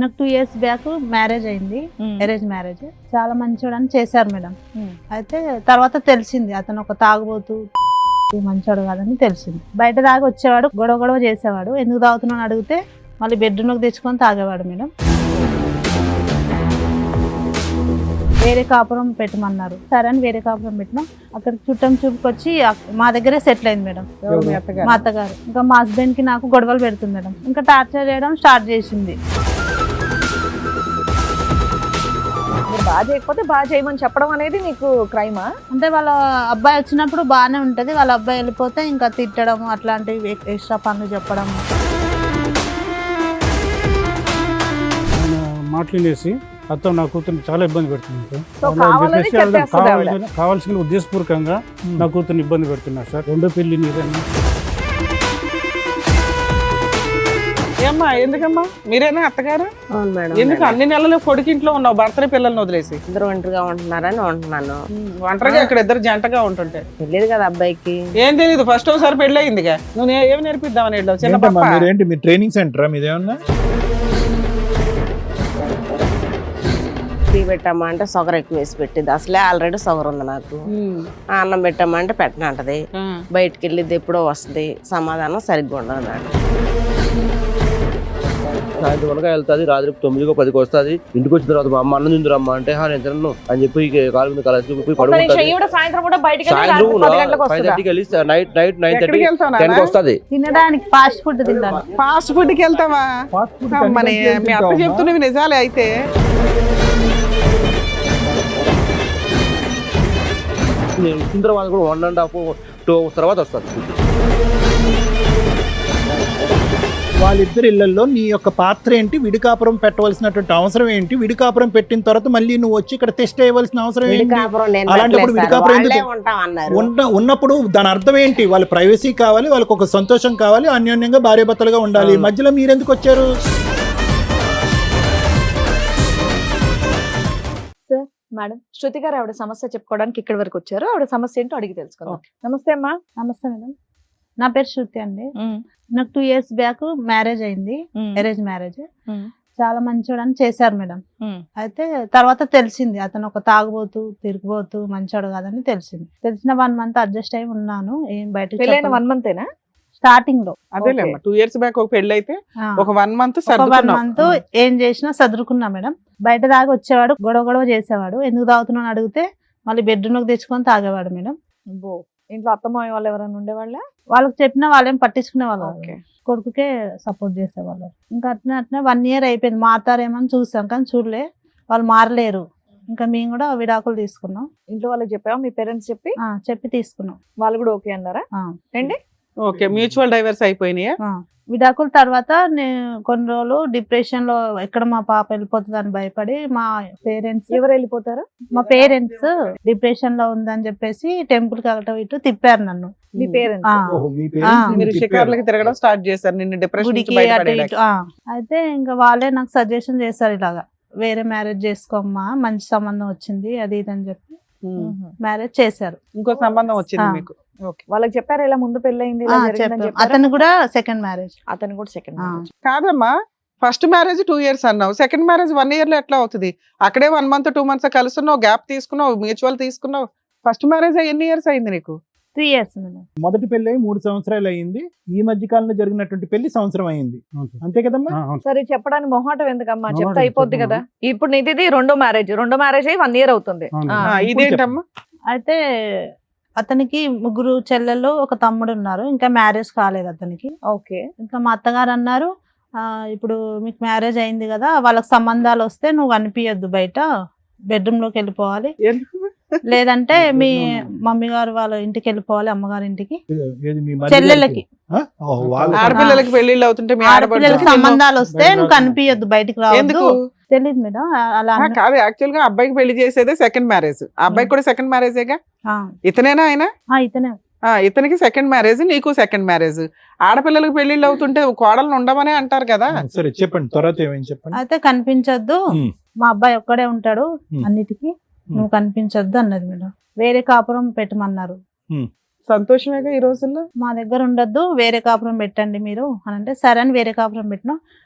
నాకు 2 years back marriage అయింది, arrange marriage. చాలా మంచోడని చేశారు మేడం. అయితే తర్వాత తెలిసింది అతను ఒక తాగుబోతు, మంచోడు కాదని తెలిసింది. బయట తాగి వచ్చేవాడు, గొడవ గొడవ చేసేవాడు. ఎందుకు తాగుతున్నాను అడిగితే మళ్ళీ బెడ్రూమ్లోకి తెచ్చుకొని తాగేవాడు మేడం. వేరే కాపురం పెట్టమన్నారు, సరే అని వేరే కాపురం పెట్టినాం. అక్కడ చుట్టం చూపుకొచ్చి మా దగ్గరే సెటిల్ అయింది మేడం, మా అత్తగారు. ఇంకా మా హస్బెండ్ కి నాకు గొడవలు పెడుతుంది మేడం. ఇంకా టార్చర్ చేయడం స్టార్ట్ చేసింది. బాగా చేయకపోతే బాగా చేయమని చెప్పడం అనేది నీకు క్రైమా? అంటే వాళ్ళ అబ్బాయి వచ్చినప్పుడు బాగానే ఉంటది, వాళ్ళ అబ్బాయి వెళ్ళిపోతే ఇంకా తిట్టడం, అట్లాంటివి ఎక్స్ట్రా పనులు చెప్పడం. మాట్లాడేసి అత్త నా కూతుర్ని చాలా ఇబ్బంది పెడుతుంది కావాల్సిన ఉద్దేశపూర్వకంగా నా కూతుర్ని ఇబ్బంది పెడుతున్నారు సార్. రెండో పెళ్లి నీదన్నా. ఏమ్మా ఎందుకమ్మా మీరేనా అత్తగారు? ఎందుకు అన్ని నెలలు కొడుకింట్లో ఉన్నావు, భర్తని పిల్లల్ని వదిలేసి? ఇద్దరు ఒంటరిగా ఉంటున్నారని ఉంటున్నాను. ఒంటరిగా ఇక్కడ ఇద్దరు జంటగా ఉంటుంటే తెలియదు కదా అబ్బాయికి. ఏం తెలియదు, ఫస్ట్ ఒకసారి పెళ్లి అయిందిగా. నువ్వు ఏం నేర్పిద్దామని వెళ్ళావు? చిన్న పాప మీరేంటి, మీ ట్రైనింగ్ సెంటరా మీదేమన్నా? టీ పెట్టామా అంటే సొగరు ఎక్కువ వేసి పెట్టింది. అసలే ఆల్రెడీ సొగరు ఉంది నాకు. అన్నం పెట్టామా అంటే పెట్టనంటది. బయటికి వెళ్ళిద్ది ఎప్పుడో వస్తుంది, సమాధానం సరిగ్గా ఉండదు నాకు. సాయంత్రం వరకు వెళ్తాది, రాత్రి 9కో 10కో వస్తుంది. ఇంటికి వచ్చిన తర్వాత మా అమ్మ అన్నం తిందురమ్మా అంటే నేను తినను అని చెప్పి కాలు మీద కలిసి పడుకుంటాను. సాయంత్రం 5:30కి వెళ్ళి నైట్ 9:30 10కి వస్తుంది. తినడానికి ఫాస్ట్ ఫుడ్ తింటాను. ఫాస్ట్ ఫుడ్ కి వెళ్తావా? మీ అత్త చెప్తున్నవి నిజాలే అయితే. నేను ఇచ్చిన తర్వాత కూడా 1.5 2 hours తర్వాత వస్తుంది. వాళ్ళిద్దరి ఇళ్లలో నీ యొక్క పాత్ర ఏంటి? విడికాపురం పెట్టవలసినటువంటి అవసరం ఏంటి? విడికాపురం పెట్టిన తర్వాత మళ్ళీ నువ్వు వచ్చి ఇక్కడ టెస్ట్ చేయవలసిన అవసరం ఏంటి? అలాంటప్పుడు విడికాపురం ఉన్నప్పుడు దాని అర్థం ఏంటి? వాళ్ళ ప్రైవసీ కావాలి, వాళ్ళకి ఒక సంతోషం కావాలి, అన్యోన్యంగా భార్యాభర్తలుగా ఉండాలి. మధ్యలో మీరెందుకు వచ్చారు? మేడం, శృతి గారు ఆవిడ సమస్య చెప్పుకోవడానికి ఇక్కడి వరకు వచ్చారు. ఆవిడ సమస్య ఏంటో అడిగి తెలుసుకుందాం. నమస్తే అమ్మా. నమస్తే మేడం, నా పేరు శృతి అండి. నాకు 2 years బ్యాక్ మ్యారేజ్ అయింది, అరేంజ్ మ్యారేజ్. చాలా మంచోడని చేశారు మేడం. అయితే తర్వాత తెలిసింది అతను ఒక తాగుబోతు, తిరిగిపోతూ, మంచోడు కాదని తెలిసింది. తెలిసిన 1 month అడ్జస్ట్ అయి ఉన్నాను. ఏం బయట 1 month స్టార్టింగ్ లో. అదేలేమ్మా, 2 years బ్యాక్ ఒక పెళ్లి అయితే ఒక 1 month ఏం చేసినా సదురుకున్నా మేడం. బయట తాగి వచ్చేవాడు, గొడవ గొడవ చేసేవాడు. ఎందుకు తాగుతున్నాను అడిగితే మళ్ళీ బెడ్రూమ్లోకి తెచ్చుకొని తాగేవాడు మేడం. ఇంట్లో అత్తమాయ వాళ్ళు ఎవరైనా ఉండేవాళ్ళ? వాళ్ళకి చెప్పినా వాళ్ళేం పట్టించుకునే వాళ్ళు, కొడుకుకే సపోర్ట్ చేసేవాళ్ళు. ఇంకా అట్నే 1 year అయిపోయింది. మారుతారేమని చూసాం కానీ చూడలే, వాళ్ళు మారలేరు. ఇంకా మేము కూడా విడాకులు తీసుకున్నాం. ఇంట్లో వాళ్ళకి చెప్పావా? మీ పేరెంట్స్ చెప్పి తీసుకున్నాం. వాళ్ళు కూడా ఓకే అన్నారా? ఏంటి, ఓకే, మ్యూచువల్ డైవర్స్ అయిపోయినాయా? విడాకుల తర్వాత నేను కొన్ని రోజులు డిప్రెషన్ లో, ఎక్కడ మా పాప వెళ్ళిపోతుంది అని భయపడి మా పేరెంట్స్. ఎవరు వెళ్ళిపోతారు? మా పేరెంట్స్ డిప్రెషన్ లో ఉందని చెప్పేసి టెంపుల్ కి అటు ఇటు తిప్పారు నన్ను. మీ పేరెంట్స్ మీరు షికార్లకి తిరగడం స్టార్ట్ చేశారు నిన్ను డిప్రెషన్ నుంచి బయటపడడానికి. అయితే ఇంకా వాళ్ళే నాకు సజెషన్ చేస్తారు, ఇలాగా వేరే మ్యారేజ్ చేసుకోమ్మా, మంచి సంబంధం వచ్చింది అది ఇది అని చెప్పి మ్యారేజ్ చేశారు. ఇంకో సంబంధం వచ్చింది మీకు? వాళ్ళకి చెప్పారు ఇలా ముందు పెళ్ళయింది? అతను కూడా సెకండ్ మ్యారేజ్. కాదమ్మా, ఫస్ట్ మ్యారేజ్ 2 years అన్నావు, సెకండ్ మ్యారేజ్ 1 year లో ఎట్లా అవుతుంది? అక్కడే 1 month 2 months కలుస్తున్నావు, గ్యాప్ తీసుకున్నావు, మ్యూచువల్ తీసుకున్నావు. ఫస్ట్ మ్యారేజ్ ఎన్ని ఇయర్స్ అయింది నీకు? 3 years. మొదటి పెళ్లి 3 సంవత్సరాలు అయింది. ఈ మధ్య కాలంలో జరిగినటువంటి పెళ్లి సంవత్సరం అయింది, అంతే కదమ్మా? సరే, చెప్పడానికి మొహమాటం ఎందుకమ్మా, చెప్తే అయిపోద్ది కదా. ఇప్పుడు నీది రెండో మ్యారేజ్ అయ్యి 1 year అవుతుంది. ఇదేంటమ్మా? అయితే అతనికి 3 చెల్లెలు, ఒక తమ్ముడు ఉన్నారు. ఇంకా మ్యారేజ్ కాలేదు అతనికి. ఓకే. ఇంకా మా అత్తగారు అన్నారు, ఇప్పుడు మీకు మ్యారేజ్ అయింది కదా, వాళ్ళకి సంబంధాలు వస్తే నువ్వు అనిపించద్దు, బయట బెడ్రూమ్ లోకి వెళ్ళిపోవాలి, లేదంటే మీ మమ్మీ గారు వాళ్ళ ఇంటికి వెళ్ళిపోవాలి, అమ్మగారి ఇంటికి. చెల్లెళ్ళకి, ఆడపిల్లలకి పెళ్లిళ్ళు అవుతుంటే ఆడపిల్లలకి సంబంధాలు వస్తే నువ్వు కనిపించద్దు, బయటికి రావద్దు. తెలియదు మేడం అలా కాదు. యాక్చువల్ గా అబ్బాయికి పెళ్లి చేసేదే సెకండ్ మ్యారేజ్. అబ్బాయికి కూడా సెకండ్ మ్యారేజేగా. ఇతనేనా ఆయన? ఇతనే. ఇతనికి సెకండ్ మ్యారేజ్, నీకు సెకండ్ మ్యారేజ్. ఆడపిల్లలకు పెళ్లిళ్ళు అవుతుంటే కోడలు ఉండమనే అంటారు కదా. సరే చెప్పండి, తర్వాత ఏమేమి చెప్పండి. అయితే కనిపించద్దు, మా అబ్బాయి ఒక్కడే ఉంటాడు అన్నిటికీ, నువ్వు కనిపించొద్దు అన్నది మేడం. వేరే కాపురం పెట్టమన్నారు. సంతోషమేగా ఈ రోజుల్లో. మా దగ్గర ఉండొద్దు, వేరే కాపురం పెట్టండి మీరు అని అంటే సరే అని వేరే కాపురం పెట్టినాం.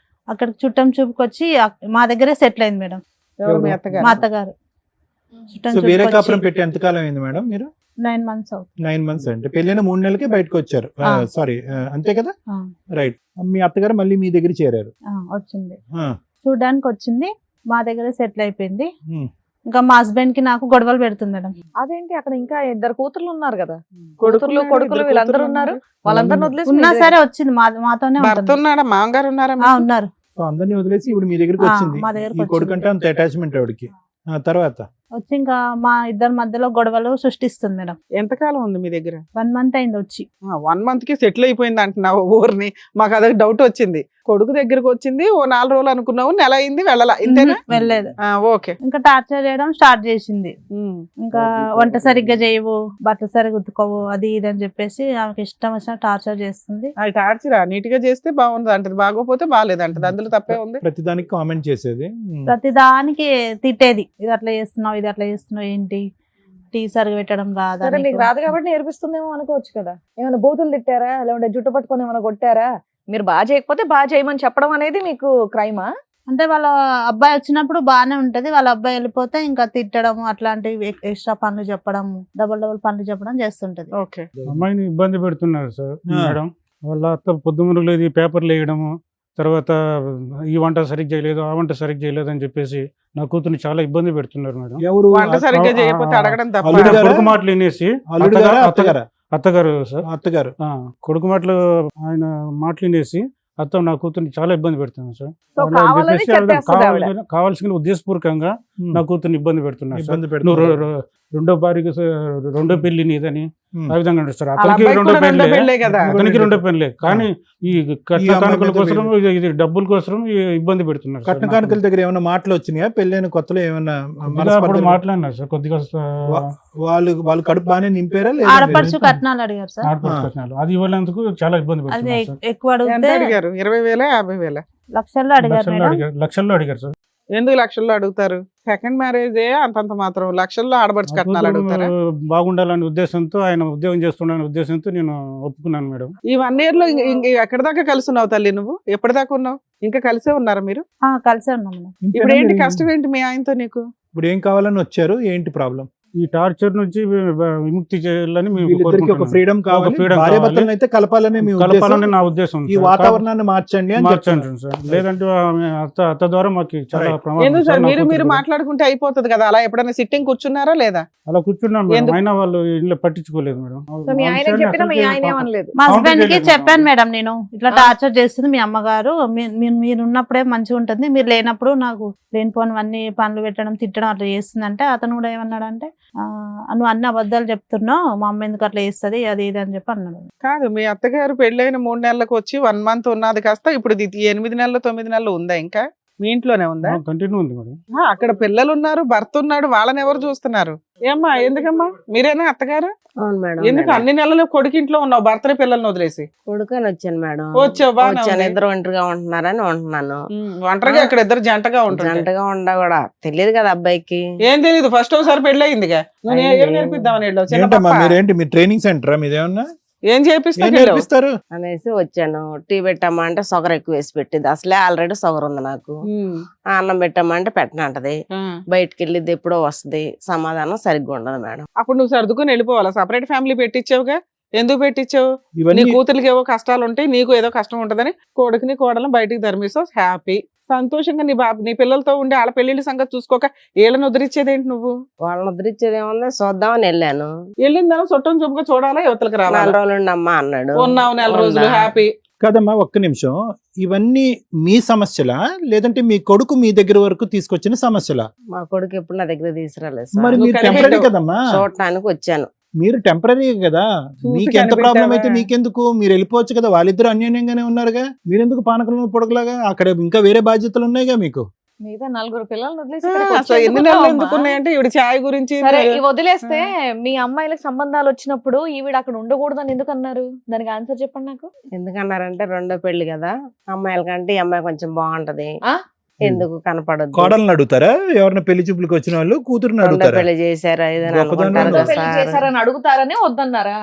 అక్కడికి చుట్టం చూపుకొచ్చి మా దగ్గరే సెటిల్ అయింది మేడం. ఎవరు మీ అత్తగారు? మా అత్తగారు చుట్టం సో వేరే కాపురం చూపుకొచ్చి పెట్టి ఎంతకాలం అయింది మేడం మీరు? 9 months అవుతుంది. 9 months అంటే పెళ్ళైన 3 నెలలకే బయటకు వచ్చారు. ఆ. సారీ, అంతే కదా? ఆ, రైట్. మీ అత్తగారు మళ్ళీ మీ దగ్గర చేరారు. వచ్చింది, ఆ. చూడడానికి వచ్చింది, మా దగ్గరే సెటిల్ అయిపోయింది. ఉమ్. ఇంకా మా హస్బెండ్ కి నాకు గొడవలు పెడుతుంది మేడం. అదేంటి అక్కడ ఇంకా 2 కూతుర్లు ఉన్నారు కదా, కొడుకులు కూతుర్లు కొడుకులు వీళ్ళందరూ ఉన్నారు, వాళ్ళందరిని వదిలేసి ఉన్నా మీరు సరే వచ్చింది, మాతోనే భర్త ఉంటుంది. ఉన్నాడా? మామగారు ఉన్నారా? ఉన్నారు. సో అందరినీ వదిలేసి ఇప్పుడు మీ దగ్గరికి ఆ, వచ్చింది. మా దగ్గరికి ఈ కొడుకంటే అంత అటాచ్మెంట్ ఆవిడకి. తర్వాత వచ్చి ఇంకా మా ఇద్దరి మధ్యలో గొడవలు సృష్టిస్తుంది మేడం. ఎంతకాలం ఉంది మీ దగ్గర? 1 month అయింది వచ్చి. 1 month కి సెటిల్ అయిపోయింది అంటున్నావు ఊరిని. మాకు అదే డౌట్ వచ్చింది. కొడుకు దగ్గరకు వచ్చింది, ఓ 4 రోజులు అనుకున్నావు, నెల అయింది, వెళ్ళలా, ఇంతేనా? వెళ్ళలేదు. ఓకే. ఇంకా టార్చర్ చేయడం స్టార్ట్ చేసింది. ఇంకా వంట సరిగ్గా చేయవు, బట్టలు సరిగ్గా ఉతుకోవు, అది ఇది అని చెప్పేసి ఆమెకి ఇష్టం వచ్చిన టార్చర్ చేస్తుంది. అది టార్చరా? నీట్ గా చేస్తే బాగుంది అంటది, బాగోపోతే బాగాలేదు అంటది, అందులో తప్పే ఉంది. ప్రతిదానికి కామెంట్ చేసేది. ప్రతి దానికి తిట్టేది, ఇది అట్లా చేస్తున్నావు, ఇది అట్లా చేస్తున్నావు, ఏంటి టీ సరిగా పెట్టడం రాదా సరే నీకు? మీకు రాదు కాబట్టి నేర్పిస్తుందేమో అనుకోవచ్చు కదా. ఏమైనా బూతులు తిట్టారా, లేదంటే జుట్టు పట్టుకొని ఏమైనా కొట్టారా? మీరు బాగా చేయకపోతే బాగా చేయమని చెప్పడం అనేది మీకు క్రైమా? అంటే వాళ్ళ అబ్బాయి వచ్చినప్పుడు బాగానే ఉంటది, వాళ్ళ అబ్బాయి వెళ్ళిపోతే ఇంకా తిట్టడం, అట్లాంటివి ఎక్స్ట్రా పనులు చెప్పడం, డబుల్ పనులు చెప్పడం చేస్తుంటది. ఓకే. అమ్మాయిని ఇబ్బంది పెడుతున్నారు సార్ ఆ. మేడం. వాళ్ళ అత్త పొద్దుమురులేదు పేపర్లు వేయడము, తర్వాత ఈ వంట సరిగ్గా చేయలేదు, ఆ వంట సరిగ్గా చేయలేదు అని చెప్పేసి నా కూతుర్ని చాలా ఇబ్బంది పెడుతున్నారు మేడం. ఎవరు? వంట సరిగ్గా చేయకపోతే అడగడం తప్ప. అల్లుడు గారా? కొడుకు మాటలు వినేసి అల్లుడు గారా, అత్తగారా? అత్తగారు సార్. అత్తగారు. కొడుకు మాటలు ఆయన మాటలు వినేసి అత్త నా కూతుర్ని చాలా ఇబ్బంది పెడుతున్నాను సార్. సో అలా అని కావాలని చెప్పేసి ఆవిడ చెప్పేస్తుంది ఆవిడ. కావాల్సిన ఉద్దేశపూర్వకంగా ఉమ్. నా కూతుర్ని ఇబ్బంది పెడుతున్నారు సార్. ఇబ్బంది నువ్వు పెడుతున్నారు. రెండో భార్యకి రెండో పెళ్లి నీదని ఉమ్. ఆ విధంగా అంటారు సార్. వాళ్ళ అతనికి అబ్బాయికి రెండో కూడా రెండో పెళ్లే, పెళ్ళే కదా. అతనికి రెండో పెళ్లే, కానీ ఈ కట్న ఈ అమ్మాయి కానుకల మీద కోసం ఇది డబ్బుల కోసం ఇబ్బంది పెడుతున్నారు సార్. కట్న కానుకల దగ్గర ఏమైనా మాటలు వచ్చినాయా? పెళ్ళైన కొత్తలో ఏమైనా కొద్దిగా మనస్పర్ధలు? అప్పుడు మాట్లాడినారు సార్ కొద్దిగా వాళ్ళు కడుపు బాగానే నింపారా? ఆడపడుచు లేదా? కట్నాలు అడిగారు సార్. ఆడపడుచుకున్నారు. అది ఇవ్వలేందుకు చాలా ఇబ్బంది అది పెడుతున్నారు సార్. ఎక్కువ ఎంత అడిగితే అడిగారు? 20,000 50,000? లక్షల్లో అడిగారు మేడం. లక్షల్లో అడిగారు సార్. ఎందుకు లక్షల్లో అడుగుతారు? సెకండ్ మ్యారేజే అంతంత మాత్రం, లక్షల్లో ఆడబడుచు కట్నాలు అడుగుతారా? బాగుండాలనే ఉద్దేశంతో, ఆయన ఉద్యోగం చేస్తున్నాడనే ఉద్దేశంతో నేను ఒప్పుకున్నాను మేడం. ఈ 1 year లో ఎక్కడి దాకా కలిసి ఉన్నావు తల్లి? నువ్వు ఎప్పటిదాకా ఉన్నావు? ఇంకా కలిసే ఉన్నారా మీరు? కలిసే ఉన్నాం మేడం. ఇంతేనా ఇప్పుడు ఏంటి మీరు? కష్టం ఏంటి మీ ఆయనతో నీకు? ఇప్పుడు ఏం కావాలని వచ్చారు? ఏంటి ప్రాబ్లం? ఈ టార్చర్ నుంచి విముక్తి చేయాలని మేము వీళ్ళిద్దరికి ఒక కోరుకుంటున్నాం. ఫ్రీడమ్ కావాలి, freedom భార్య కావాలి. భర్తలను అయితే కలపాలని మీ కలపాలని ఉద్దేశం. నా ఉద్దేశం ఈ సార్. వాతావరణాన్ని మార్చండి అని మార్చండి చెప్తున్నారు. సార్. లేదంటే ఆమె అత్త ద్వారా మాకు చాలా Right. ప్రమాదం ఎందుకు సార్. సార్ నా మీరు కూతురు కూడా. మాట్లాడుకుంటే అయిపోతుంది కదా? అలా ఎప్పుడైనా సిట్టింగ్ కూర్చున్నారా లేదా? అలా కూర్చున్నాం మేడం. ఎందుకు? అయినా వాళ్ళు ఇంట్లో పట్టించుకోలేదు మేడం. సో మీ ఆ ఆయన విషయాన్ని చెప్పినా మీ అసలుకే ఆయన పాపం. ఏమనలేదు. మా Counter హస్బెండ్ కి చేయలేదు చెప్పాను మేడం, నేను ఇట్లా ఆ. టార్చర్ చేస్తుంది మీ అమ్మగారు, మీరు ఉన్నప్పుడే మంచిగా ఉంటుంది, మీరు లేనప్పుడు నాకు లేనిపోనివన్నీ పనులు పెట్టడం, తిట్టడం అట్లా చేస్తుందంటే అతను కూడా ఏమన్నాడంటే నువ్వు అన్ని అబద్ధాలు చెప్తున్నావు, మా అమ్మ ఎందుకు అట్లా చేస్తుంది, అది ఇది అని చెప్పి అన్నాడు. కాదు, మీ అత్తగారు పెళ్ళైన 3 నెలలకు వచ్చి 1 month ఉన్నది కాస్త ఇప్పుడు ఇది 8 నెలలు 9 నెలలు ఉందా? ఇంకా మీ ఇంట్లోనే ఉందా? కంటిన్యూ ఉంది మేడం. అక్కడ పిల్లలు ఉన్నారు, భర్త ఉన్నాడు, వాళ్ళని ఎవరు చూస్తున్నారు? ఏమ్మా, ఎందుకమ్మా? మీరేనా అత్తగారు? అవును మేడం. ఎందుకు అన్ని నెలలు కొడుకు ఇంట్లో ఉన్నావు, భర్తని పిల్లల్ని వదిలేసి కొడుకని వచ్చాను మేడం. వచ్చావు, బాగానే వచ్చాను, ఉంది. ఇద్దరు ఒంటరిగా ఉంటున్నారని ఉంటున్నాను. ఒంటరిగా అక్కడ ఇద్దరు జంటగా ఉంటుంది. జంటగా ఉండ కూడా తెలియదు కదా అబ్బాయికి. ఏం తెలియదు, ఫస్ట్ ఒకసారి పెళ్లి అయిందిగా. నువ్వు ఏం నేర్పిద్దామని వెళ్ళావు? చిన్న ఏంటమ్మా పాప. మీరేంటి, మీ ట్రైనింగ్ సెంటరా మీదేమన్నా? ఏం ఏం చేపిస్తావు? నేర్పిస్తారు? అనేసి వచ్చాను. టీ పెట్టమ్మా అంటే షుగర్ ఎక్కువ వేసి పెట్టింది. అసలే ఆల్రెడీ షుగర్ ఉంది నాకు. అన్నం పెట్టమ్మా అంటే పెట్టనంటది. బయటికి వెళ్ళిద్ది ఎప్పుడో వస్తుంది, సమాధానం సరిగ్గా ఉండదు మేడం. అప్పుడు నువ్వు సర్దుకుని వెళ్ళిపోవాలా? సపరేట్ ఫ్యామిలీ పెట్టించావుగా, ఎందుకు పెట్టించావు? నీ ఇవన్నీ కూతురికి ఏవో కష్టాలు ఉంటాయి, నీకు ఏదో కష్టం ఉంటదని కొడుకుని కోడలను బయటికి ధర్మిస్తావు. హ్యాపీ, సంతోషంగా నీ పిల్లలతో ఉండి వాళ్ళ పెళ్లిళ్ళ సంగతి చూసుకోక వీళ్ళని ఉద్ధరించేదేంటి నువ్వు? వాళ్ళని ఉద్ధరించేది ఏముంది, చూద్దామని వెళ్ళాను. వెళ్ళిందా చుట్టం చూపుగా చూడాలా, యువతలకు 4 రావాలి. రోజులు ఉండమ్మా అన్నాడు. ఉన్నావు 4 రోజులు ఉన్నా. హ్యాపీ. కాదమ్మా, ఒక్క నిమిషం. ఇవన్నీ మీ సమస్యలా లేదంటే మీ కొడుకు మీ దగ్గర వరకు తీసుకొచ్చిన సమస్యలా? మా కొడుకు ఎప్పుడు నా దగ్గర తీసుకురాలేదు మరి సార్. మీరు నువ్వు టెంపరీ కనిపెట్టావు. కదమ్మా, చూడటానికి వచ్చాను. మీరు టెంపరీ కదా. చూసి మీకు ఎంత కనిపెట్టావా? ప్రాబ్లం అయితే మీకెందుకు, మీరు వెళ్ళిపోవచ్చు కదా. వాళ్ళిద్దరు అన్యోన్యంగానే ఉన్నారుగా, మీరెందుకు పానకంలో పొడగలాగా? అక్కడ ఇంకా వేరే బాధ్యతలు ఉన్నాయిగా మీకు. మిగతా 4 పిల్లల్ని వదిలేసి ఆ, ఇక్కడికి అసలు వచ్చి ఎన్ని ఎందుకు నెలలు ఉన్నావమ్మా? ఎందుకు ఉన్నాయంటే ఇవి ఛాయ్ గురించి. సరే ఇవి వదిలేస్తే మీ అమ్మాయిలకు సంబంధాలు వచ్చినప్పుడు ఈవిడ అక్కడ ఉండకూడదని ఎందుకు అన్నారు? దానికి ఆన్సర్ చెప్పండి నాకు. ఎందుకన్నారంటే రెండో పెళ్లి కదా, అమ్మాయిల కంటే ఈ అమ్మాయి కొంచెం బాగుంటది. ఆ? ఎందుకు కనపడదు కోడల్ని అడుగుతారా? ఎవరైనా పెళ్లి చూపులకు వచ్చిన వాళ్ళు కూతురుని రెండో అడుగుతారా? పెళ్లి చేశారా ఏదైనా గొప్పదనం అనుకుంటారు ఉందా? కదా పెళ్లి సార్. చేశారని అడుగుతారని వద్దన్నారా?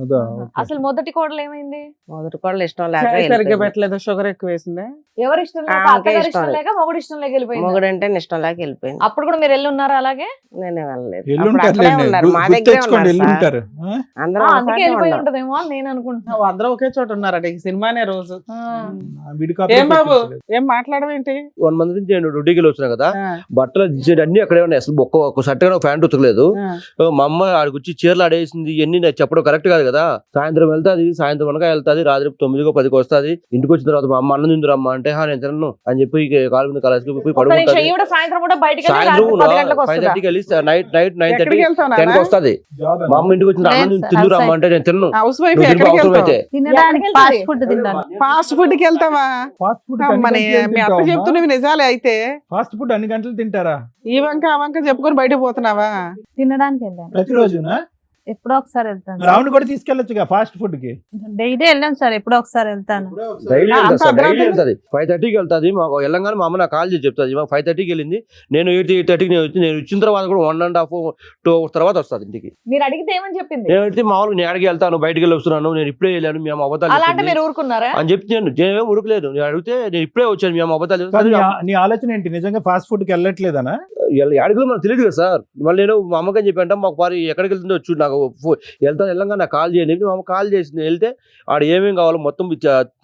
అదా, ఓకే. అసలు మొదటి కోడలు ఏమైంది? మొదటి కోళ్ళు ఇష్టం లేక చాయ్ సరిగ్గా వెళ్ళిపోయింది. పెట్టలేదు, షుగర్ ఎక్కువ వేసిందా? ఎవరి ఇష్టం లేక, ఆమెకే అత్తగారి ఇష్టం ఇష్టం లేక, మొగుడు ఇష్టం లేక వెళ్ళిపోయింది. మొగుడంటే ఇష్టం లేక వెళ్ళిపోయింది. అప్పుడు కూడా మీరు వెళ్ళి ఉన్నారా అలాగే? నేనే వెళ్ళలేదు. ఎల్లు అప్పుడు ఉంటారు అక్కడే ఉన్నారు, మా దగ్గరే తెచ్చుకోండి, ఎల్లు ఉన్నారు సార్. ఉంటారు. ఆ? అందరూ అందుకే ఒకసారి వెళ్ళిపోయి ఉన్నారు. ఉంటదేమో అని నేను అనుకుంటున్నా. అందరూ ఒకే చోట ఉన్నారట ఈ సినిమానే రోజు. విడి కాపురం ఏం బాబు పెట్టించలేదు. ఏం మాట్లాడమేంటి? 1 మంత్ నుంచి నేను డ్యూటీకి వెళ్ళి వచ్చినా కదా, ఆ, బట్టలు అన్ని అక్కడే ఉన్నాయి. అసలు ఒక్క షర్ట్ ఒక ప్యాంట్ ఉతకలేదు. ఆ. మా అమ్మ ఆడికి వచ్చి చీరలు ఆడేసింది, ఇవన్నీ నాకు చెప్పడం కరెక్ట్ కాదు కదా. సాయంత్రం వెళ్తాది, సాయంత్రం అనగా వెళ్తాది, రాత్రి 9కో 10కో వస్తుంది. ఇంటికి వచ్చిన తర్వాత మా అమ్మ అన్నం తిందురమ్మా అంటే నేను తినను అని చెప్పి కాలు మీద కాలేసి పోయి ఒక్క నిమిషం, పడుకుంటాది. ఈవిడ సాయంత్రం కూడా బయటికి వెళ్ళి సాయంత్రం రాత్రి 10 గంటలకు వస్తుందా? 5:30కి వెళ్ళి నైట్ 9:30 ఎక్కడికి వెళ్తావు 10కి వస్తుంది. జాబ్ మా అమ్మ ఇంటికి వచ్చిన అన్నం లేదు, తిందురమ్మా అంటే నేను తిన్ను. హౌస్ వైఫ్ నువ్వు తినకు ఎక్కడికి అవసరం వెళ్తావు? అయితే. తినడానికి ఎక్కడికి ఫాస్ట్ ఫుడ్ తినడానికి. ఫాస్ట్ ఫుడ్ కి వెళ్తావా? ఫాస్ట్ ఫుడ్ అమ్మని, మీ అత్త చెప్తున్నవి నిజాలే అయితే. ఫాస్ట్ ఫుడ్ అన్ని గంటలు తింటారా ఈ వంక ఆ వంక చెప్పుకొని బయటకు పోతున్నావా? తినడానికి వెళ్ళాను. ప్రతిరోజునా? ఎప్పుడో ఒకసారి వెళ్తాను. రావుని కూడా తీసుకెళ్ళొచ్చుగా ఫాస్ట్ ఫుడ్ కి. డైలీ వెళ్ళాను సార్, ఎప్పుడో ఒకసారి వెళ్తాను. డైలీ అంత వెళ్తాది, అర్ధరాత్రి డైలీ వెళ్తాది. 5:30కి వెళ్తాది. మాకు వెళ్ళంగానే మా అమ్మ నాకు కాల్ చేసి చెప్తాది. మాకు 5:30కి వెళ్ళింది, నేను 8:30కి నేను వచ్చిన తర్వాత కూడా 1.5 2 hours తర్వాత వస్తుంది ఇంటికి. మీరు అడిగితే ఏమని చెప్పింది? నేనైతే మామూలుగా నేను అడిగి వెళ్తాను, బయటికి వెళ్ళి వస్తున్నాను, నేను ఇప్పుడే వెళ్ళాను, మేము అబద్ధాలు అలా అంటే చెప్పింది మీరు ఊరుకున్నారా? అని చెప్పి నేనేం ఉరకలేదు. నేను అడిగితే నేను ఇప్పుడే వచ్చాను, మేము అబద్ధాలు కానీ చెప్తాను. నీ ఆలోచన ఏంటి? నిజంగా ఫాస్ట్ ఫుడ్ కి వెళ్ళట్లేదనా? అడిగిలో మనకు తెలియదు కదా సార్. మళ్ళీ నేను మా అమ్మకని చెప్పి అంటే మాకు వారి ఎక్కడికి వెళ్తుందో వచ్చి నాకు వెళ్ళంగా నాకు కాల్ చేయండి. మా అమ్మ కాల్ చేసింది. వెళ్తే ఆడ ఏమేమి కావాలో మొత్తం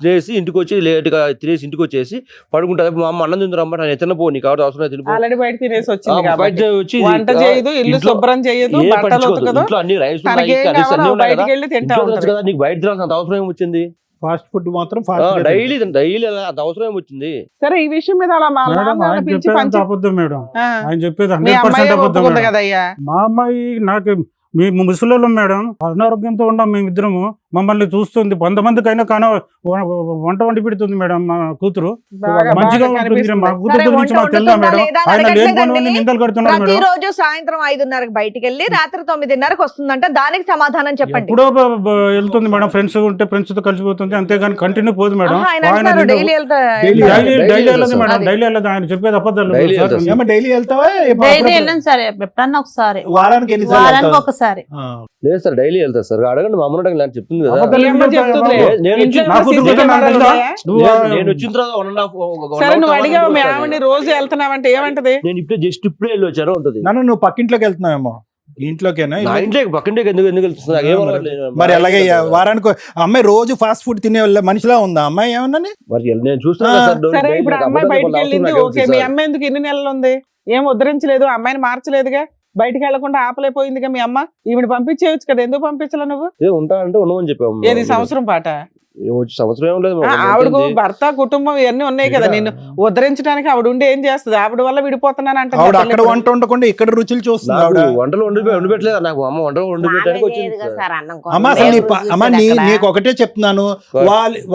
తినేసి ఇంటికి వచ్చి లేట్గా తినేసి ఇంటికి వచ్చేసి పడుకుంటుంది. మా అమ్మ అన్నం తిందరమ్మా నేను తినపో, నీకు కాబట్టి అవసరం లేదు తినిపో. ఆల్రెడీ బయట తినేసి వచ్చింది బయట కాబట్టి. వచ్చి వంట చేయదు, ఇల్లు ఇంట్లో శుభ్రం చేయదు, ఏం బట్టలు పట్టించుకోదు. ఉతకదు. ఇంట్లో అన్ని రైస్ ఉన్నాయి, తనకేం కర్రీస్ అన్ని కావాలో ఉన్నాయి కదా, బయటికి వెళ్ళి తింటా ఇంట్లో తినొచ్చు ఉంటది. కదా, నీకు బయట తినాల్సిన అవసరం ఏమి వచ్చింది? ఫాస్ట్ ఫుడ్ మాత్రం ఫాస్ట్ డైలీ అంత అవసరం ఏమి వచ్చింది? సరే ఈ విషయం మీద అలా మా మేడం నాన్న ఆయన పిలిచి చెప్పేది అంత పంచి అబద్ధం మేడం. ఆ, ఆయన చెప్పేది మీ 100% అమ్మాయి అబద్ధం ఒప్పుకుంది మేడం. కదయ్యా. మా అమ్మాయి నాకు మీ ముసలిలో మేడం అనారోగ్యంతో ఉన్నాం మేమిద్దరము. మమ్మల్ని చూస్తుంది, 100 మందికైనా కానీ వంట వండి పెడుతుంది మేడం మా కూతురు. బాగా మంచిగా బాగా ఉంటుంది. కనిపిస్తుంది. మా కూతురు సరే, గురించి వంట మాకు తెలుదా వండుతుందా మేడం? లేదా అని ఆయన అడగట్లేదండి. లేనిపోయిన నిందలు కడుతున్నారు మేడం. ప్రతిరోజు సాయంత్రం 5:30కి బయటికి వెళ్ళి రాత్రి 9:30కి వస్తుందంట. దానికి సమాధానం చెప్పండి. ఎప్పుడో వెళ్తుంది మేడం, ఫ్రెండ్స్ ఉంటే ఫ్రెండ్స్ తో కలిసిపోతుంది, అంతేగాని కంటిన్యూ పోదు మేడం. ఆహా, ఆయన ఆయన అంటున్నారు నింద- డైలీ వెళ్తా. Daily డైలీ వెళ్ళదు మేడం, అది. డైలీ వెళ్ళదు. ఆయన చెప్పేది అబద్ధాలు Daily సార్. వెళ్తారు. ఏమో డైలీ వెళ్తావా? డైలీ వెళ్ళాను సార్, ఎప్పుడన్నా ఒకసారి, వారానికి ఎన్నిసార్లు వారానికి వెళ్తావు? ఒకసారి. ఆ. లేదు సార్, డైలీ వెళ్తారు సార్. అడగండి మా అమ్మ అడగండి చెప్తుంది కదా. అబద్ధాలు మీ అమ్మ ఎందుకు చెప్తుందిలే. చెప్తావు? నేను ఇంట్లో నాకు CCTV దుర్గతి నాకు కెమెరాలు తెలుసా? ఉన్నాయా? నువ్వు నేను వచ్చిన తర్వాత 1.5 సరే నువ్వు అడిగావు మీ ఆవిడని రోజు వెళ్తున్నావంటే ఏమంటది? నేను ఇప్పుడే వెళ్ళి వచ్చాను ఉంటుంది. నాన్న నువ్వు పక్కింట్లోకి వెళ్తున్నావేమో, ఇంట్లోకేనా? నా ఇంట్లో పక్కింటికి ఎందుకు వెళ్తుంది? నాకు ఏం అలవాటు లేదు. మరి అలాగయ్యా, వారానికి అమ్మాయి రోజు ఫాస్ట్ ఫుడ్ తినే వాళ్ళ మనిషిలా ఉందా అమ్మాయి? ఏమన్నా మరి నేను చూస్తున్నాను కదా సార్, సరే ఇప్పుడు నాకు అమ్మాయి అబద్ధాలు బయటికి చెప్పాలి, వెళ్ళింది, అవసరం ఓకే. నాకు మీ తెలుసు అమ్మాయి ఎందుకు ఇన్ని నెలలు ఉంది? ఏం ఉద్ధరించలేదు, అమ్మాయిని మార్చలేదుగా, బయటికి వెళ్లకుండా ఆపలేకపోయిందిగా మీ అమ్మ. ఈవిడ పంపించేయచ్చు కదా, ఎందుకు పంపించలే నువ్వు? ఏ ఉంటా అంటే ఉండమని చెప్పాము. ఏది సంవత్సరం పాట? వచ్చి సంవత్సరం ఏం లేదు. ఆవిడకు భర్త కుటుంబం ఇవన్నీ ఉన్నాయి కదా, నిన్ను ఉద్ధరించడానికి ఆవిడ ఉండి ఏం చేస్తుంది? ఆవిడ వల్ల విడిపోతున్నాను ఆవిడ అక్కడ అంటే వంట ఉండకుండా ఇక్కడ రుచులు చూస్తుంది ఆవిడ. వంటలు వండి పెట్టలేదు నాకు అమ్మ, వంటలు వండి పెట్టడానికి వచ్చింది సార్. సార్ అన్నం అమ్మ అసలు నీకు ఒకటే చెప్తున్నాను,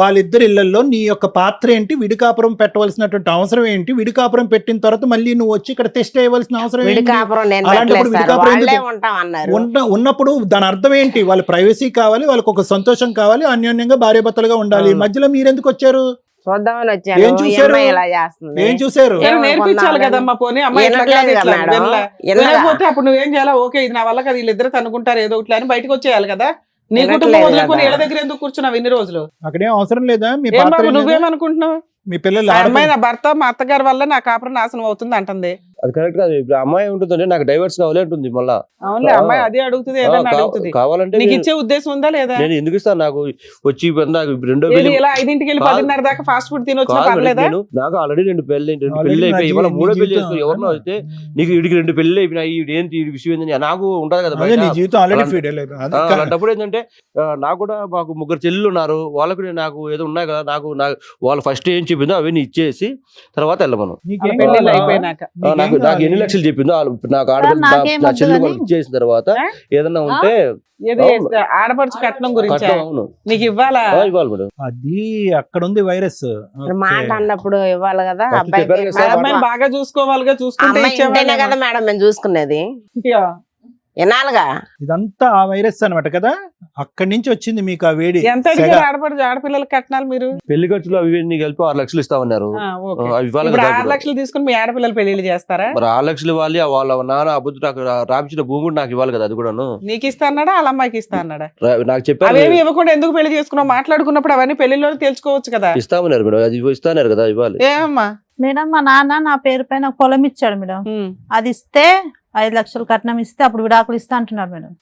వాళ్ళిద్దరి ఇళ్లలో నీ యొక్క పాత్ర ఏంటి? విడికాపురం పెట్టవలసినటువంటి అవసరం ఏంటి? విడికాపురం పెట్టిన తర్వాత మళ్ళీ నువ్వు వచ్చి ఇక్కడ టెస్ట్ చేయవలసిన అవసరం ఏంటి? విడికాపురం నేను అలాంటప్పుడు పెట్టలేదు సార్, విడికాపురం వాళ్ళే ఎందుకు? ఉంటాం అన్నారు. ఉన్నప్పుడు దాని అర్థం ఏంటి? వాళ్ళ ప్రైవసీ కావాలి, వాళ్ళకి ఒక సంతోషం కావాలి, అన్యోన్యంగా భార్యాభర్తలుగా ఉండాలి. అవును. మధ్యలో మీరెందుకు వచ్చారు? చూద్దామని ఏం వచ్చాను, ఈ చూశారు? అమ్మాయి ఇలా చేస్తుంది. ఏం చూసారు? నేర్పించాలి కదమ్మా. పోనీ అమ్మాయి ఇట్లా కాదు, ఇట్లా వినకపోతే అప్పుడు నువ్వేం చేయాలి? ఓకే ఇది నా వల్ల కదా, వీళ్ళిద్దరు తనుకుంటారు ఏదో ఒకటి అని బయటకు వచ్చేయాలి కదా. నీ కుటుంబం వినట్లేదు వదులుకొని కదా. ఇళ్ళ దగ్గర ఎందుకు కూర్చున్నావు ఇన్ని రోజులు? అక్కడేం అవసరం లేదా? మీ ఏం పాత్ర బాబు ఏం లేదా? నువ్వేమనుకుంటున్నావు? మీ పిల్లలు ఆ అమ్మాయి నా భర్త మా అత్తగారి వల్ల నా కాపురం నాశనం అవుతుంది అంటుంది. అది కరెక్ట్ కాదు. ఇప్పుడు అమ్మాయి ఉంటుందంటే నాకు డైవర్స్ కావాలి అంటుంది. మళ్ళా అవునులే, అమ్మాయి అదే అడుగుతుంది, ఏదన్నా అడుగుతుంది. కావాలంటే నీకు ఇచ్చే ఉద్దేశం ఉందా లేదా? నేను ఎందుకు ఇస్తాను? నాకు వచ్చి నాకు రెండో ఏది పెళ్లి ఇలా 5ంటికి వెళ్ళి 10:30 దాకా ఫాస్ట్ ఫుడ్ తినొచ్చినా కాదు, పర్లేదా? నాకు ఆల్రెడీ 2 పెళ్లి Already అయిపోయి నా ఇవాళ 3వ నీ పెళ్లి జీవితం. చేసుకో. ఎవరినో అయితే నీకు వీడికి 2 పెళ్లి అయిపోయినాయి, ఏంటి ఈ విషయం ఏంటని నాకు ఉంటది కదా అదే బయట. నీ జీవితం ఆల్రెడీ అలాంటి- ఫీడ్ అలాంటప్పుడు ఏంటంటే నాకు కూడా మాకు 3 చెల్లెలు ఉన్నారు. వాళ్ళకు నాకు ఏదో ఉన్నాయి కదా, నాకు వాళ్ళు ఫస్ట్ ఏం చెప్పిందో అవన్నీ ఇచ్చేసి తర్వాత వెళ్ళమను. పెళ్లిళ్ళు అయిపోయినాక నాకు ఎన్ని లక్షలు చెప్పిందో నాకు నాకేం నా వద్దు చెల్లి కానీ- వాళ్ళకి ఇచ్చేసిన తర్వాత ఆ? ఏదన్నా ఉంటే ఏది అవును. ఆడపడుచు కట్నం గురించి కట్నం, అవును నీకు ఇవ్వాలా? ఇవ్వాలి మేడం. అది అక్కడ ఉంది వైరస్. మాట అన్నప్పుడు ఇవ్వాలి కదా. ఫస్ట్ అబ్బాయికి చెప్పారు కదా ఆ సార్, అమ్మాయిని బాగా చూసుకోవాలిగా, చూసుకుంటే అమ్మాయి ఇచ్చేవాళ్ళే ఇంటేనే కదా మేడం మేము చూసుకునేది. ఇయ్యో. వినాలిగా. ఇదంతా ఆ వైరస్ అన్నమాట కదా, అక్కడి నుంచి వచ్చింది మీకు ఆ వేడి. ఎంత సెగ. అడిగారు ఆడపిల్లలకి కట్నాలు మీరు? పెళ్లి ఖర్చులు అవి ఇవన్నీ కలిపి 6 లక్షలు ఇస్తామన్నారు. ఓకే. అవి ఇవ్వాలి ఇప్పుడు కదా 6 ఇప్పుడు. లక్షలు తీసుకుని మీ ఆడపిల్లలు పెళ్లిళ్ళు చేస్తారా? మరి 6 లక్షలు ఇవ్వాలి, వాళ్ళ నాన్న అబద్ధం నాకు రాపించిన భూమి కూడా నాకు ఇవ్వాలి కదా, అది కూడాను. నీకు ఇస్తా అన్నాడా వాళ్ళ అమ్మాయికి ఇస్తా అన్నాడా? నాకు చెప్పారు అవేమి ఇవ్వకుండా ఎందుకు పెళ్లి చేసుకున్నావు? మాట్లాడుకున్నప్పుడు అవన్నీ పెళ్లిలో తెలుసుకోవచ్చు కదా. ఇస్తామన్నారు మేడం, అది ఇస్తాన్నారు కదా, ఇవ్వాలి. ఏమమ్మా? మేడం మా నాన్న నా పేరు పైన ఒక పొలం ఇచ్చాడు మేడం. అది ఇస్తే 5 లక్షలు కట్నం ఇస్తే అప్పుడు విడాకులు ఇస్తా అంటున్నారు మేడం.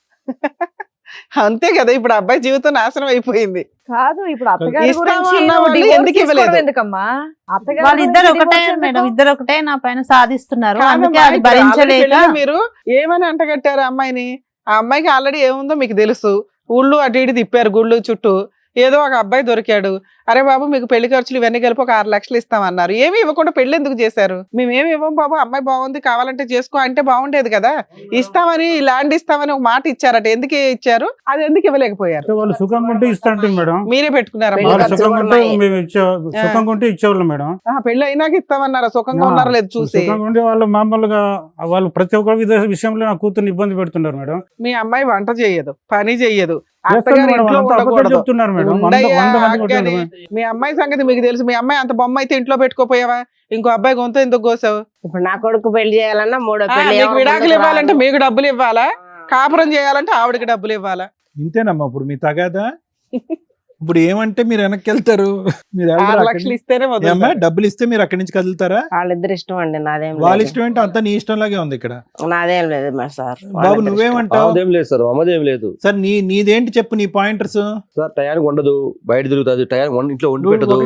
అంతే కదా, ఇప్పుడు అబ్బాయి జీవితం నాశనం అయిపోయింది. కాదు ఇప్పుడు అత్తగారి ఇస్తావా గురించి అన్న నువ్వు వాళ్ళు divorce ఎందుకు ఇవ్వలేదు? తీసుకోవడం ఎందుకమ్మా? అత్తగారి వాళ్ళు ఇద్దరు గురించి ఒకటే divorce మేడం, ఎందుకు? ఇద్దరు ఒకటే నా పైన సాధిస్తున్నారు. అందుకే కాదమ్మా, అది ఇప్పుడు ఆల్రెడీ భరించలేక పెళ్లిలో మీరు ఏమని అంటగట్టారు అమ్మాయిని? ఆ అమ్మాయికి ఆల్రెడీ ఏముందో మీకు తెలుసు. ఊళ్ళు అటు ఇటు తిప్పారు, గుళ్ళు చుట్టూ. ఏదో ఒక అబ్బాయి దొరికాడు, అరే బాబు మీకు పెళ్లి ఖర్చులు ఇవన్నీ కలిపి ఒక 6 లక్షలు ఇస్తామన్నారు. ఏమి ఇవ్వకుండా పెళ్లి ఎందుకు చేశారు? మేమేమి ఇవ్వం బాబు, అమ్మాయి బాగుంది కావాలంటే చేసుకో అంటే బాగుండేది కదా. ఇస్తామని ల్యాండ్ ఇస్తామని ఒక మాట ఇచ్చారట, ఎందుకు ఇచ్చారు? అది ఎందుకు ఇవ్వలేకపోయారు? అంటే వాళ్ళు సుఖంగా ఉంటే ఇస్తాంటే మేడం, మీరే పెట్టుకున్నారా? పెళ్లి వాళ్ళు ఖర్చులు సుఖంగా ఉంటే ఉన్నాయి. మేము సుఖంగా ఉంటే ఇచ్చేవాళ్ళం మేడం. పెళ్లి అయినాక ఇస్తామన్నారా? సుఖంగా ఉన్నారా లేదు చూసి. సుఖంగా ఉండే వాళ్ళు మామూలుగా వాళ్ళు ప్రతి ఒక్క విషయంలో నా కూతుర్ని ఇబ్బంది పెడుతున్నారు మేడం. మీ అమ్మాయి వంట చేయదు, పని చెయ్యదు, చేస్తాను అత్తగారు మేడం, ఇంట్లో అంతా అబద్ధం ఉండకూడదు. చెప్తున్నారు మేడం. ఉండయ్యా, 100 మంది ఆగ్గాని. కొట్టారు. మీ అమ్మాయి సంగతి మీకు తెలుసు. మీ అమ్మాయి అంత బొమ్మ అయితే ఇంట్లో పెట్టుకోపోయావా? ఇంకో అబ్బాయి గొంతు ఎందుకు కోసావు? ఇప్పుడు నా కొడుకు పెళ్లి చేయాలన్నా 3వ పెళ్లి మీకు ఎవరు విడాకులు ముందుకు ఇవ్వాలంటే రారు. మీకు డబ్బులు ఇవ్వాలా? కాపురం చేయాలంటే ఆవిడకి డబ్బులు ఇవ్వాలా? ఇంతేనమ్మా ఇప్పుడు మీ తగాదా. ఇప్పుడు ఏమంటే మీరు వెనక్కి వెళ్తారు, మీరు 6 వెళ్తారు లక్షలు అక్కడి ఇస్తేనే నుంచి. ఏమ్మా, వదులుతారు. డబ్బులు ఇస్తే మీరు అక్కడి నుంచి కదులుతారా? వాళ్ళిద్దరు ఇష్టం అండి, నాదేం వాళ్ళ లేదు. ఇష్టం ఏంటో అంతా నీ ఇష్టం లాగే ఉంది ఇక్కడ. నాదేం లేదు మరి సార్. బాబు నువ్వేమంటావు? అమ్మదేం లేదు సార్, అమ్మదేం లేదు సార్ నీదేంటి చెప్పు, నీ పాయింటర్స్. సార్. టయానికి ఉండదు, బయట తిరుగుతుంది, టయానికి ఇంట్లో వండి పెట్టదు.